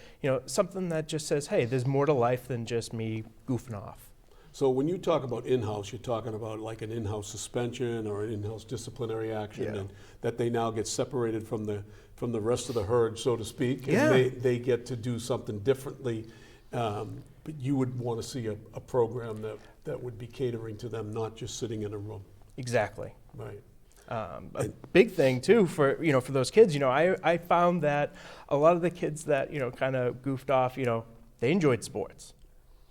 [SPEAKER 10] something that just says, hey, there's more to life than just me goofing off.
[SPEAKER 1] So when you talk about in-house, you're talking about like an in-house suspension or an in-house disciplinary action, and that they now get separated from the rest of the herd, so to speak, and they get to do something differently. But you would want to see a program that would be catering to them, not just sitting in a room.
[SPEAKER 10] Exactly.
[SPEAKER 1] Right.
[SPEAKER 10] A big thing too for those kids, I found that a lot of the kids that kind of goofed off, they enjoyed sports.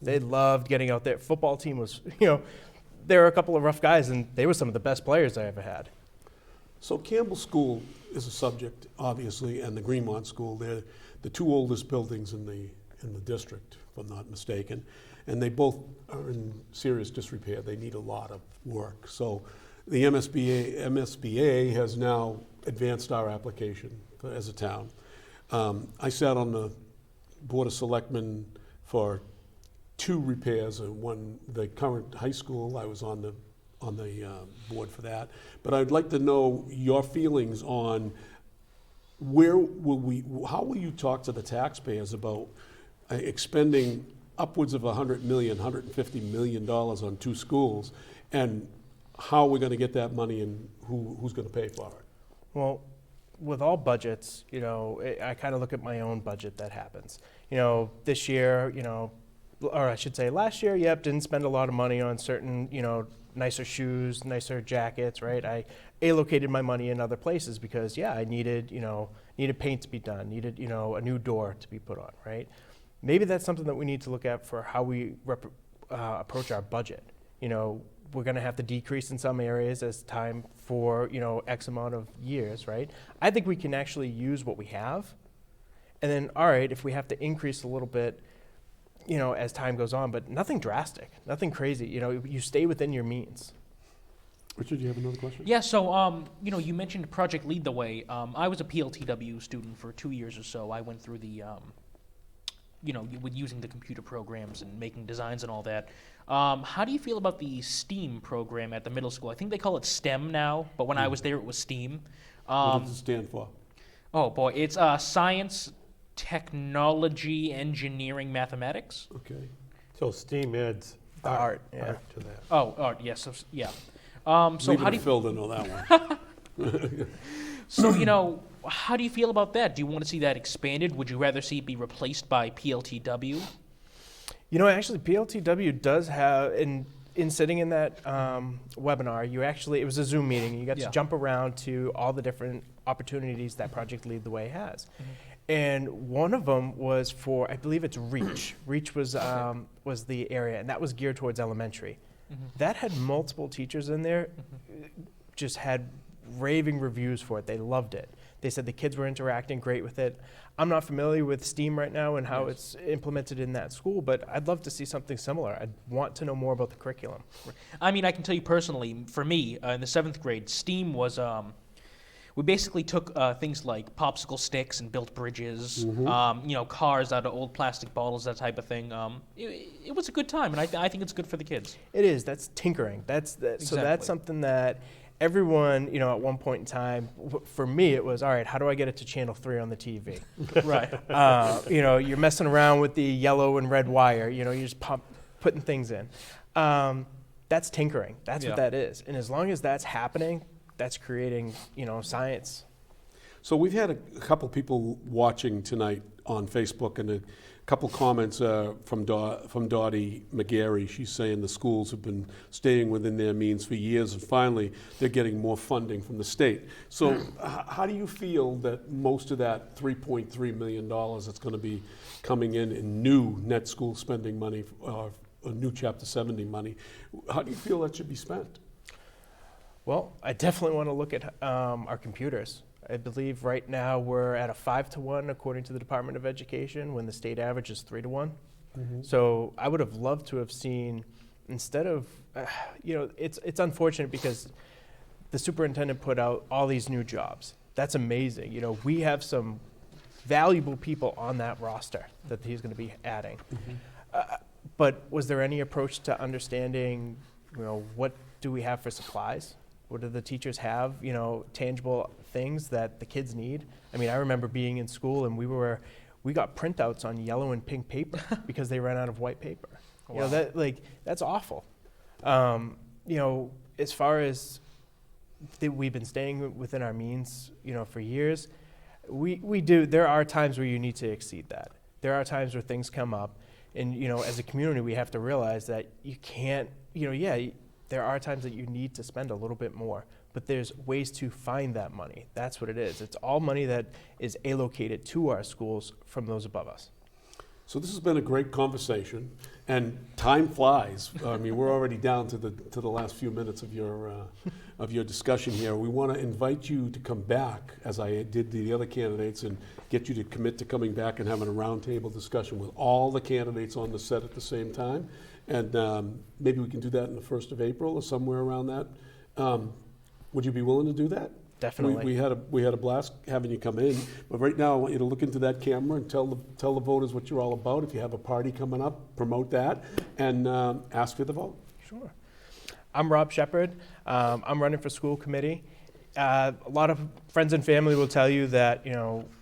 [SPEAKER 10] They loved getting out there. Football team was, there were a couple of rough guys, and they were some of the best players I ever had.
[SPEAKER 1] So Campbell School is a subject, obviously, and the Greenmont School. They're the two oldest buildings in the district, if I'm not mistaken, and they both are in serious disrepair. They need a lot of work. So the MSBA has now advanced our application as a town. I sat on the Board of Selectmen for 2 repairs, and one, the current high school, I was on the board for that. But I'd like to know your feelings on how will you talk to the taxpayers about expending upwards of $100 million, $150 million on 2 schools, and how we're going to get that money and who's going to pay for it?
[SPEAKER 10] Well, with all budgets, I kind of look at my own budget that happens. This year, or I should say last year, didn't spend a lot of money on certain, nicer shoes, nicer jackets, right? I allocated my money in other places because, I needed paint to be done, needed, a new door to be put on, right? Maybe that's something that we need to look at for how we approach our budget. We're going to have to decrease in some areas as time for, X amount of years, right? I think we can actually use what we have. And then, all right, if we have to increase a little bit, as time goes on, but nothing drastic, nothing crazy. You stay within your means.
[SPEAKER 1] Richard, do you have another question?
[SPEAKER 3] Yeah, so, you mentioned Project Lead the Way. I was a PLTW student for 2 years or so. I went through the, with using the computer programs and making designs and all that. How do you feel about the STEAM program at the middle school? I think they call it STEM now, but when I was there, it was STEAM.
[SPEAKER 1] What does it stand for?
[SPEAKER 3] Oh, boy. It's science, technology, engineering, mathematics.
[SPEAKER 1] Okay.
[SPEAKER 2] So STEAM adds art to that.
[SPEAKER 3] Oh, art, yes. So, yeah. So
[SPEAKER 1] Leave it
[SPEAKER 3] how do
[SPEAKER 1] to
[SPEAKER 3] you...
[SPEAKER 1] Phil to know that one.
[SPEAKER 3] So, how do you feel about that? Do you want to see that expanded? Would you rather see it be replaced by PLTW?
[SPEAKER 10] Actually, PLTW does have, in sitting in that webinar, it was a Zoom meeting. You got to jump around to all the different opportunities that Project Lead the Way has. Mm-hmm. And one of them was for, I believe it's Reach. Reach was the area, and that was geared towards elementary. Mm-hmm. That had multiple teachers in there, just had raving reviews for it. They loved it. They said the kids were interacting great with it. I'm not familiar with STEAM right now and how it's implemented in that school, but I'd love to see something similar. I'd want to know more about the curriculum.
[SPEAKER 3] I mean, I can tell you personally, for me, in the 7th grade, STEAM was, we basically took things like popsicle sticks and built bridges, cars out of old plastic bottles, that type of thing. It was a good time, and I think it's good for the kids.
[SPEAKER 10] It is. That's tinkering. Exactly. So that's something that everyone, at one point in time, for me, it was, all right, how do I get it to channel 3 on the TV?
[SPEAKER 3] Right.
[SPEAKER 10] You're messing around with the yellow and red wire. You're just putting things in. That's tinkering. That's what that is. And as long as that's happening, that's creating, science.
[SPEAKER 1] So we've had a couple people watching tonight on Facebook, and a couple comments from Dottie McGarry. She's saying the schools have been staying within their means for years, and finally they're getting more funding from the state. So how do you feel that most of that $3.3 million that's going to be coming in new net school spending money, or new Chapter 70 money, how do you feel that should be spent?
[SPEAKER 10] Well, I definitely want to look at our computers. I believe right now we're at a 5-to-1 according to the Department of Education, when the state average is 3-to-1. Mm-hmm. So I would have loved to have seen, instead of, it's unfortunate because the superintendent put out all these new jobs. That's amazing. We have some valuable people on that roster that he's going to be adding. Mm-hmm. But was there any approach to understanding, what do we have for supplies? What do the teachers have, tangible things that the kids need? I mean, I remember being in school and we got printouts on yellow and pink paper because they ran out of white paper. Wow. That's awful. As far as we've been staying within our means, for years, we do. There are times where you need to exceed that. There are times where things come up, and as a community, we have to realize that you can't. There are times that you need to spend a little bit more, but there's ways to find that money. That's what it is. It's all money that is allocated to our schools from those above us.
[SPEAKER 1] So this has been a great conversation, and time flies. I mean, we're already down to the last few minutes of your discussion here. We want to invite you to come back, as I did the other candidates, and get you to commit to coming back and having a roundtable discussion with all the candidates on the set at the same time. And maybe we can do that in the 1st of April or somewhere around that. Would you be willing to do that?
[SPEAKER 10] Definitely.
[SPEAKER 1] We had a blast having you come in, but right now I want you to look into that camera and tell the voters what you're all about. If you have a party coming up, promote that and ask for the vote.
[SPEAKER 10] Sure. I'm Rob Shepard. I'm running for school committee. A lot of friends and family will tell you that,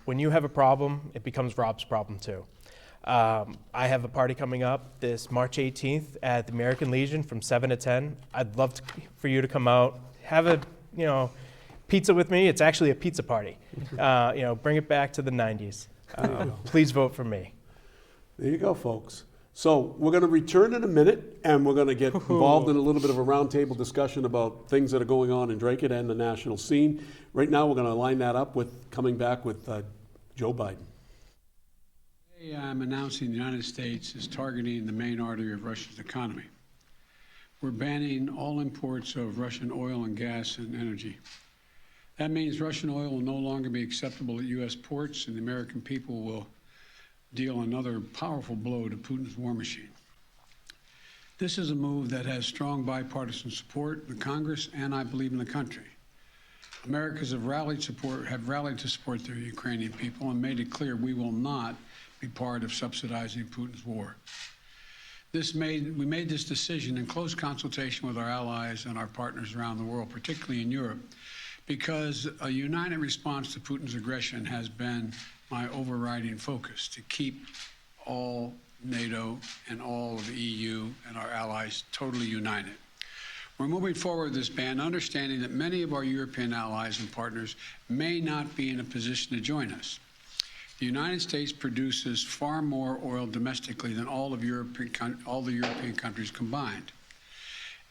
[SPEAKER 10] when you have a problem, it becomes Rob's problem too. I have a party coming up this March 18th at the American Legion from 7 to 10. I'd love for you to come out, have a, pizza with me. It's actually a pizza party. Bring it back to the 90s. Please vote for me.
[SPEAKER 1] There you go, folks. So we're going to return in a minute, and we're going to get involved in a little bit of a roundtable discussion about things that are going on in Dracut and the national scene. Right now, we're going to line that up with coming back with Joe Biden.
[SPEAKER 5] Today, I'm announcing the United States is targeting the main artery of Russia's economy. We're banning all imports of Russian oil and gas and energy. That means Russian oil will no longer be acceptable at U.S. ports, and the American people will deal another powerful blow to Putin's war machine. This is a move that has strong bipartisan support in the Congress and, I believe, in the country. Americans have rallied to support their Ukrainian people and made it clear we will not be part of subsidizing Putin's war. We made this decision in close consultation with our allies and our partners around the world, particularly in Europe, because a united response to Putin's aggression has been my overriding focus, to keep all NATO and all of the EU and our allies totally united. We're moving forward with this ban, understanding that many of our European allies and partners may not be in a position to join us. The United States produces far more oil domestically than all the European countries combined.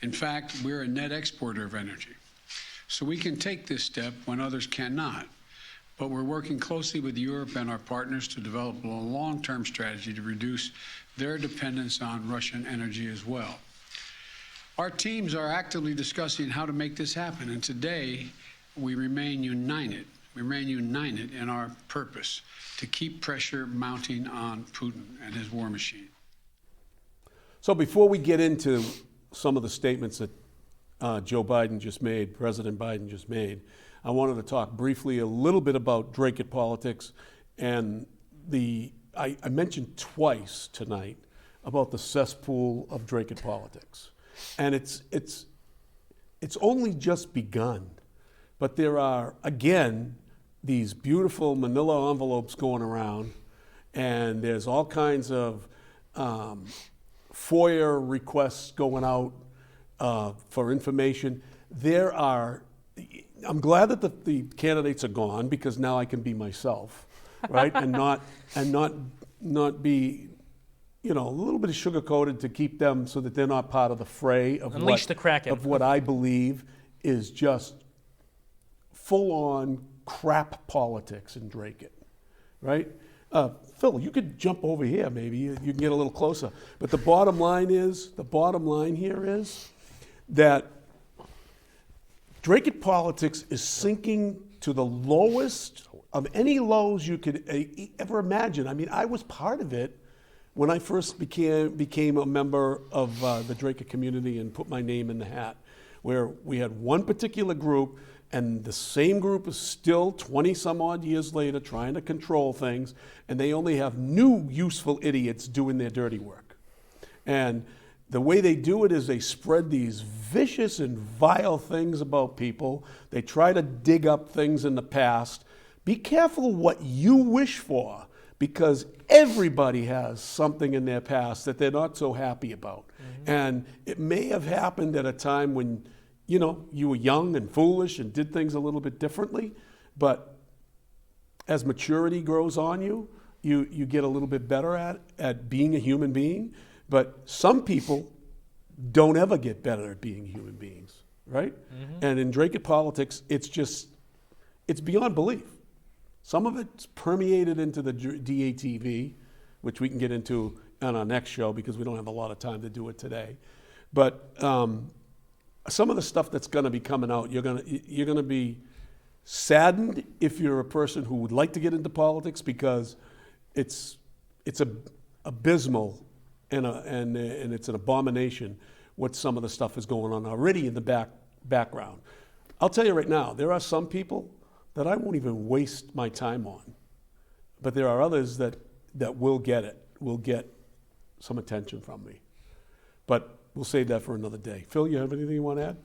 [SPEAKER 5] In fact, we're a net exporter of energy. So we can take this step when others cannot. But we're working closely with Europe and our partners to develop a long-term strategy to reduce their dependence on Russian energy as well. Our teams are actively discussing how to make this happen, and today we remain united. We remain united in our purpose to keep pressure mounting on Putin and his war machine.
[SPEAKER 1] So before we get into some of the statements that Joe Biden just made, President Biden just made, I wanted to talk briefly a little bit about Dracut politics, and I mentioned twice tonight about the cesspool of Dracut politics, and it's only just begun, but there are again these beautiful manila envelopes going around, and there's all kinds of FOIA requests going out for information. I'm glad that the candidates are gone, because now I can be myself, right? and not be, a little bit of sugar coated to keep them so that they're not part of the fray of
[SPEAKER 3] Unleash the Kraken.
[SPEAKER 1] of what I believe is just full on crap politics in Dracut, right? Phil, you could jump over here, maybe you can get a little closer. But the bottom line here is that Dracut politics is sinking to the lowest of any lows you could ever imagine. I mean, I was part of it when I first became a member of the Dracut community and put my name in the hat, where we had one particular group, and the same group is still 20 some odd years later trying to control things, and they only have new useful idiots doing their dirty work. And the way they do it is they spread these vicious and vile things about people. They try to dig up things in the past. Be careful what you wish for, because everybody has something in their past that they're not so happy about. Mm-hmm. And it may have happened at a time when, you were young and foolish and did things a little bit differently. But as maturity grows on you, you get a little bit better at being a human being. But some people don't ever get better at being human beings, right? Mm-hmm. And in Dracut politics, it's beyond belief. Some of it's permeated into the DATV, which we can get into on our next show because we don't have a lot of time to do it today. But some of the stuff that's going to be coming out, you're going to be saddened if you're a person who would like to get into politics, because it's abysmal. And it's an abomination what some of the stuff is going on already in the background. I'll tell you right now, there are some people that I won't even waste my time on, but there are others that will get it, will get some attention from me. But we'll save that for another day. Phil, you have anything you want to add?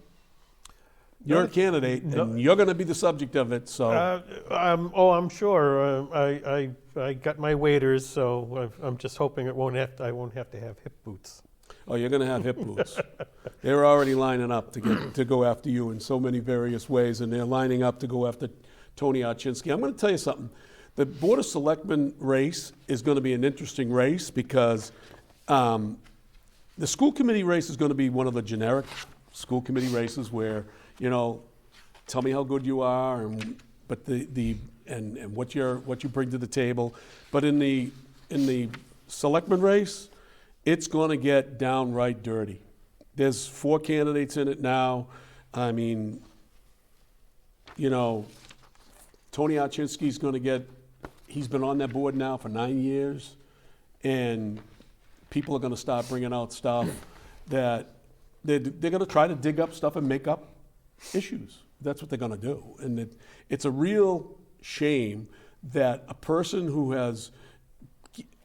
[SPEAKER 1] You're a candidate, and you're going to be the subject of it, so.
[SPEAKER 2] I'm sure. I got my waders, so I'm just hoping I won't have to have hip boots.
[SPEAKER 1] Oh, you're going to have hip boots. They're already lining up to go after you in so many various ways, and they're lining up to go after Tony Archinsky. I'm going to tell you something. The Board of Selectmen race is going to be an interesting race because the school committee race is going to be one of the generic school committee races where, you know, tell me how good you are, and what you bring to the table. But in the selectman race, it's going to get downright dirty. There's 4 candidates in it now. I mean, you know, Tony Archinsky's going to get. He's been on that board now for 9 years, and people are going to start bringing out stuff that they're going to try to dig up stuff and make up issues. That's what they're going to do. And it's a real shame that a person who has,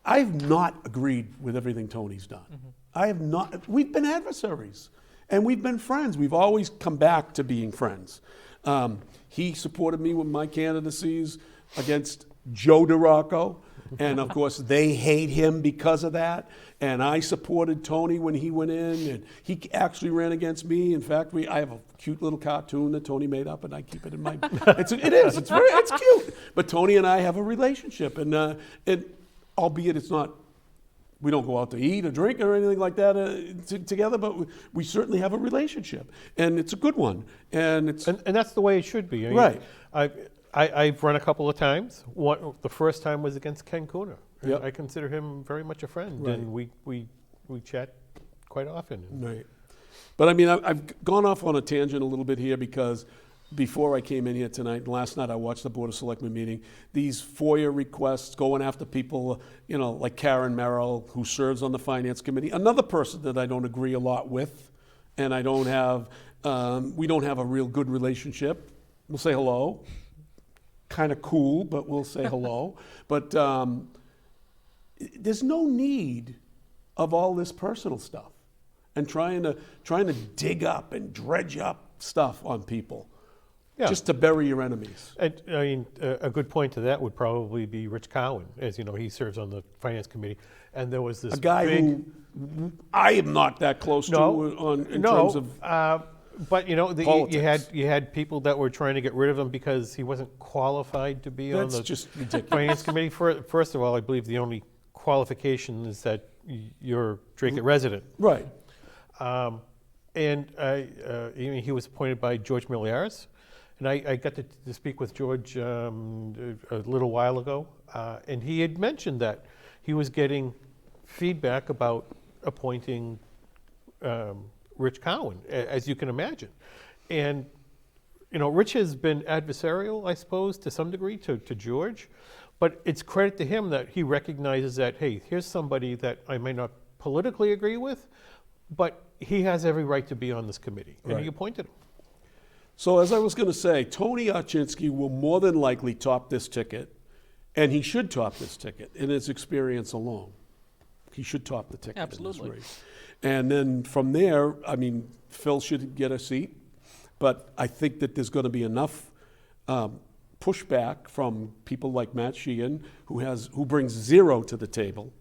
[SPEAKER 1] I have not agreed with everything Tony's done. Mm-hmm. I have not. We've been adversaries and we've been friends. We've always come back to being friends. He supported me with my candidacies against Joe DeRocco. And of course, they hate him because of that. And I supported Tony when he went in, and he actually ran against me. In fact, I have a cute little cartoon that Tony made up, and I keep it in my. It's cute. But Tony and I have a relationship, and albeit it's not. We don't go out to eat or drink or anything like that together, but we certainly have a relationship, and it's a good one. And
[SPEAKER 2] that's the way it should be.
[SPEAKER 1] Right.
[SPEAKER 2] I've run a couple of times. The first time was against Ken Cooner.
[SPEAKER 1] Yep.
[SPEAKER 2] I consider him very much a friend,
[SPEAKER 1] right.
[SPEAKER 2] And we chat quite often.
[SPEAKER 1] Right. But I mean, I've gone off on a tangent a little bit here because before I came in here tonight, last night I watched the Board of Selectmen meeting, these FOIA requests going after people, you know, like Karen Merrill, who serves on the Finance Committee, another person that I don't agree a lot with, and I don't have, we don't have a real good relationship. We'll say hello. Kind of cool, but we'll say hello. But there's no need of all this personal stuff and trying to dig up and dredge up stuff on people just to bury your enemies.
[SPEAKER 2] And, I mean, a good point to that would probably be Rich Cowan. As you know, he serves on the Finance Committee, and there was this
[SPEAKER 1] a guy who I am not that close to in terms of.
[SPEAKER 2] But you know, you had people that were trying to get rid of him because he wasn't qualified to be on the
[SPEAKER 1] just ridiculous.
[SPEAKER 2] Finance Committee. First of all, I believe the only qualification is that you're Dracut resident.
[SPEAKER 1] Right.
[SPEAKER 2] And he was appointed by George Miliaris, and I got to speak with George a little while ago, and he had mentioned that he was getting feedback about appointing Rich Cowan, as you can imagine. And, you know, Rich has been adversarial, I suppose, to some degree to George, but it's credit to him that he recognizes that, hey, here's somebody that I may not politically agree with, but he has every right to be on this committee, and he appointed him.
[SPEAKER 1] So as I was going to say, Tony Archinsky will more than likely top this ticket, and he should top this ticket in his experience alone. He should top the ticket in this race. And then from there, I mean, Phil should get a seat, but I think that there's going to be enough pushback from people like Matt Sheehan, who brings 0 to the table.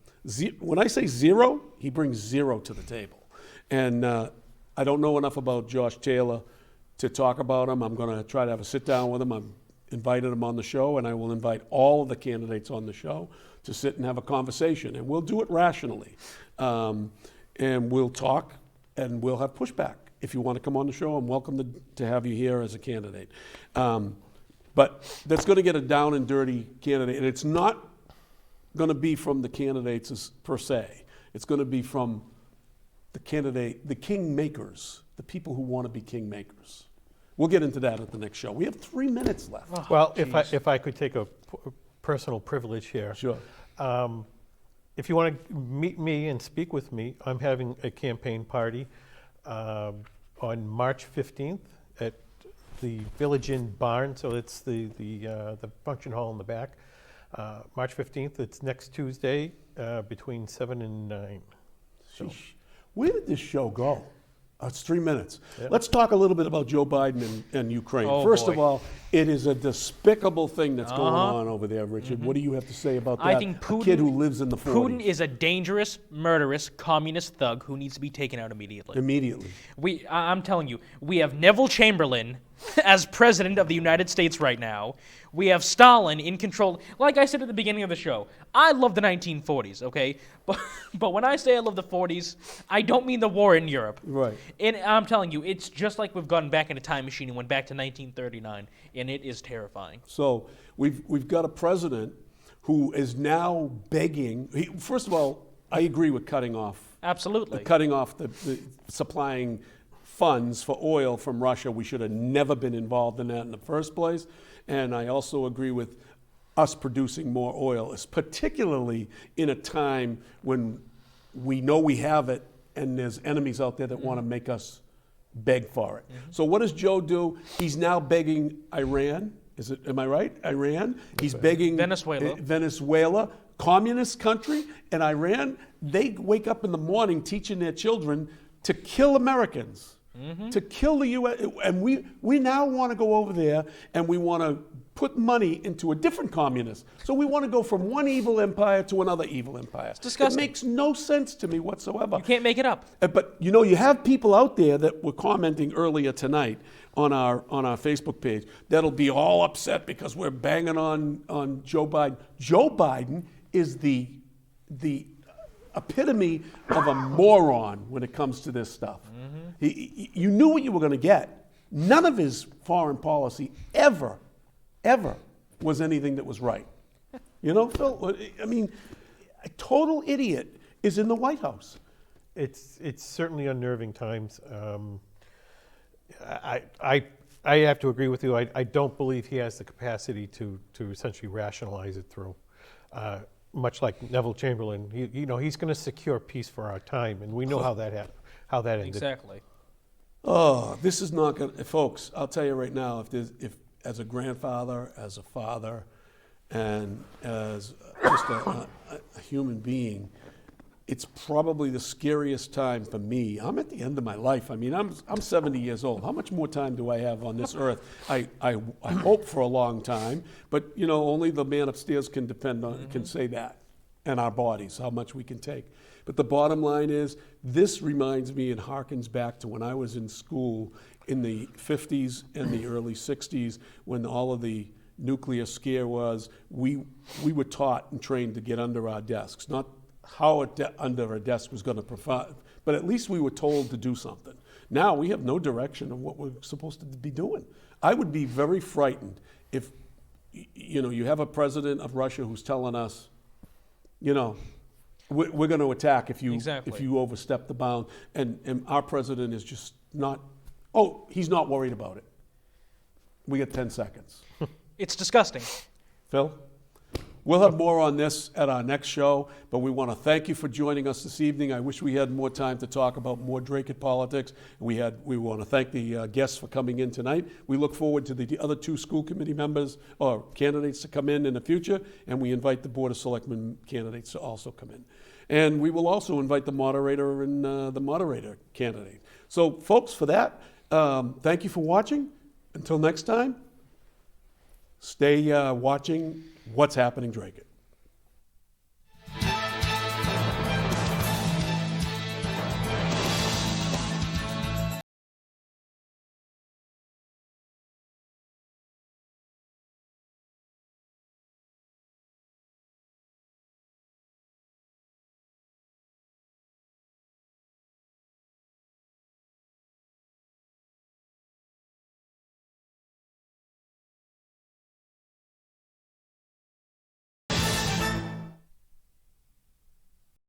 [SPEAKER 1] When I say 0, he brings 0 to the table. And I don't know enough about Josh Taylor to talk about him. I'm going to try to have a sit down with him. I've invited him on the show, and I will invite all of the candidates on the show to sit and have a conversation, and we'll do it rationally. And we'll talk, and we'll have pushback. If you want to come on the show, I'm welcome to have you here as a candidate. But that's going to get a down and dirty candidate, and it's not going to be from the candidates per se. It's going to be from the candidate, the king makers, the people who want to be king makers. We'll get into that at the next show. We have 3 minutes left.
[SPEAKER 2] Well, if I could take a personal privilege here.
[SPEAKER 1] Sure.
[SPEAKER 2] If you want to meet me and speak with me, I'm having a campaign party on March 15th at the Village Inn Barn, so it's the function hall in the back. March 15th, it's next Tuesday between 7 and 9. So,
[SPEAKER 1] Where did this show go? It's 3 minutes.
[SPEAKER 2] Yeah.
[SPEAKER 1] Let's talk a little bit about Joe Biden and Ukraine.
[SPEAKER 3] Oh,
[SPEAKER 1] First
[SPEAKER 3] boy.
[SPEAKER 1] of all, it is a despicable thing that's going on over there, Richard. What do you have to say about that?
[SPEAKER 3] I think
[SPEAKER 1] a kid who lives in the 40s.
[SPEAKER 3] Putin is a dangerous, murderous, communist thug who needs to be taken out immediately.
[SPEAKER 1] Immediately.
[SPEAKER 3] I'm telling you, we have Neville Chamberlain as president of the United States right now. We have Stalin in control. Like I said at the beginning of the show, I love the 1940s, okay? But when I say I love the 40s, I don't mean the war in Europe.
[SPEAKER 1] Right.
[SPEAKER 3] And I'm telling you, it's just like we've gone back in a time machine and went back to 1939, and it is terrifying.
[SPEAKER 1] So we've got a president who is now begging. First of all, I agree with cutting off
[SPEAKER 3] Absolutely.
[SPEAKER 1] the supplying funds for oil from Russia. We should have never been involved in that in the first place. And I also agree with us producing more oil, particularly in a time when we know we have it and there's enemies out there that want to make us beg for it. So what does Joe do? He's now begging Iran. Am I right? Iran. He's begging Venezuela, communist country, and Iran. They wake up in the morning teaching their children to kill Americans, to kill the U.S. And we now want to go over there and we want to put money into a different communist. So we want to go from one evil empire to another evil empire. It's
[SPEAKER 3] disgusting.
[SPEAKER 1] It makes no sense to me whatsoever.
[SPEAKER 3] You can't make it up.
[SPEAKER 1] But you have people out there that were commenting earlier tonight on our Facebook page that'll be all upset because we're banging on Joe Biden. Joe Biden is the epitome of a moron when it comes to this stuff. You knew what you were going to get. None of his foreign policy ever was anything that was right. You know, Phil, I mean, a total idiot is in the White House.
[SPEAKER 2] it's certainly unnerving times. I have to agree with you. I don't believe he has the capacity to essentially rationalize it through. Much like Neville Chamberlain, he's going to secure peace for our time, and we know how that ended.
[SPEAKER 3] Exactly.
[SPEAKER 1] Oh, this is not going to, folks, I'll tell you right now, if as a grandfather, as a father, and as just a human being, it's probably the scariest time for me. I'm at the end of my life. I mean, I'm 70 years old. How much more time do I have on this earth? I hope for a long time, but only the man upstairs can can say that, and our bodies, how much we can take. But the bottom line is, this reminds me and harkens back to when I was in school in the 50s and the early 60s, when all of the nuclear scare was. We were taught and trained to get under our desks, not how under a desk was going to provide, but at least we were told to do something. Now we have no direction of what we're supposed to be doing. I would be very frightened if you have a president of Russia who's telling us, we're going to attack if you overstep the bound, and our president is just not. Oh, he's not worried about it. We got 10 seconds.
[SPEAKER 3] It's disgusting.
[SPEAKER 1] Phil? We'll have more on this at our next show, but we want to thank you for joining us this evening. I wish we had more time to talk about more Dracut politics. We want to thank the guests for coming in tonight. We look forward to the other two school committee members or candidates to come in the future, and we invite the Board of Selectmen candidates to also come in. And we will also invite the moderator and the moderator candidate. So, folks, for that, thank you for watching. Until next time, stay watching What's Happening Dracut.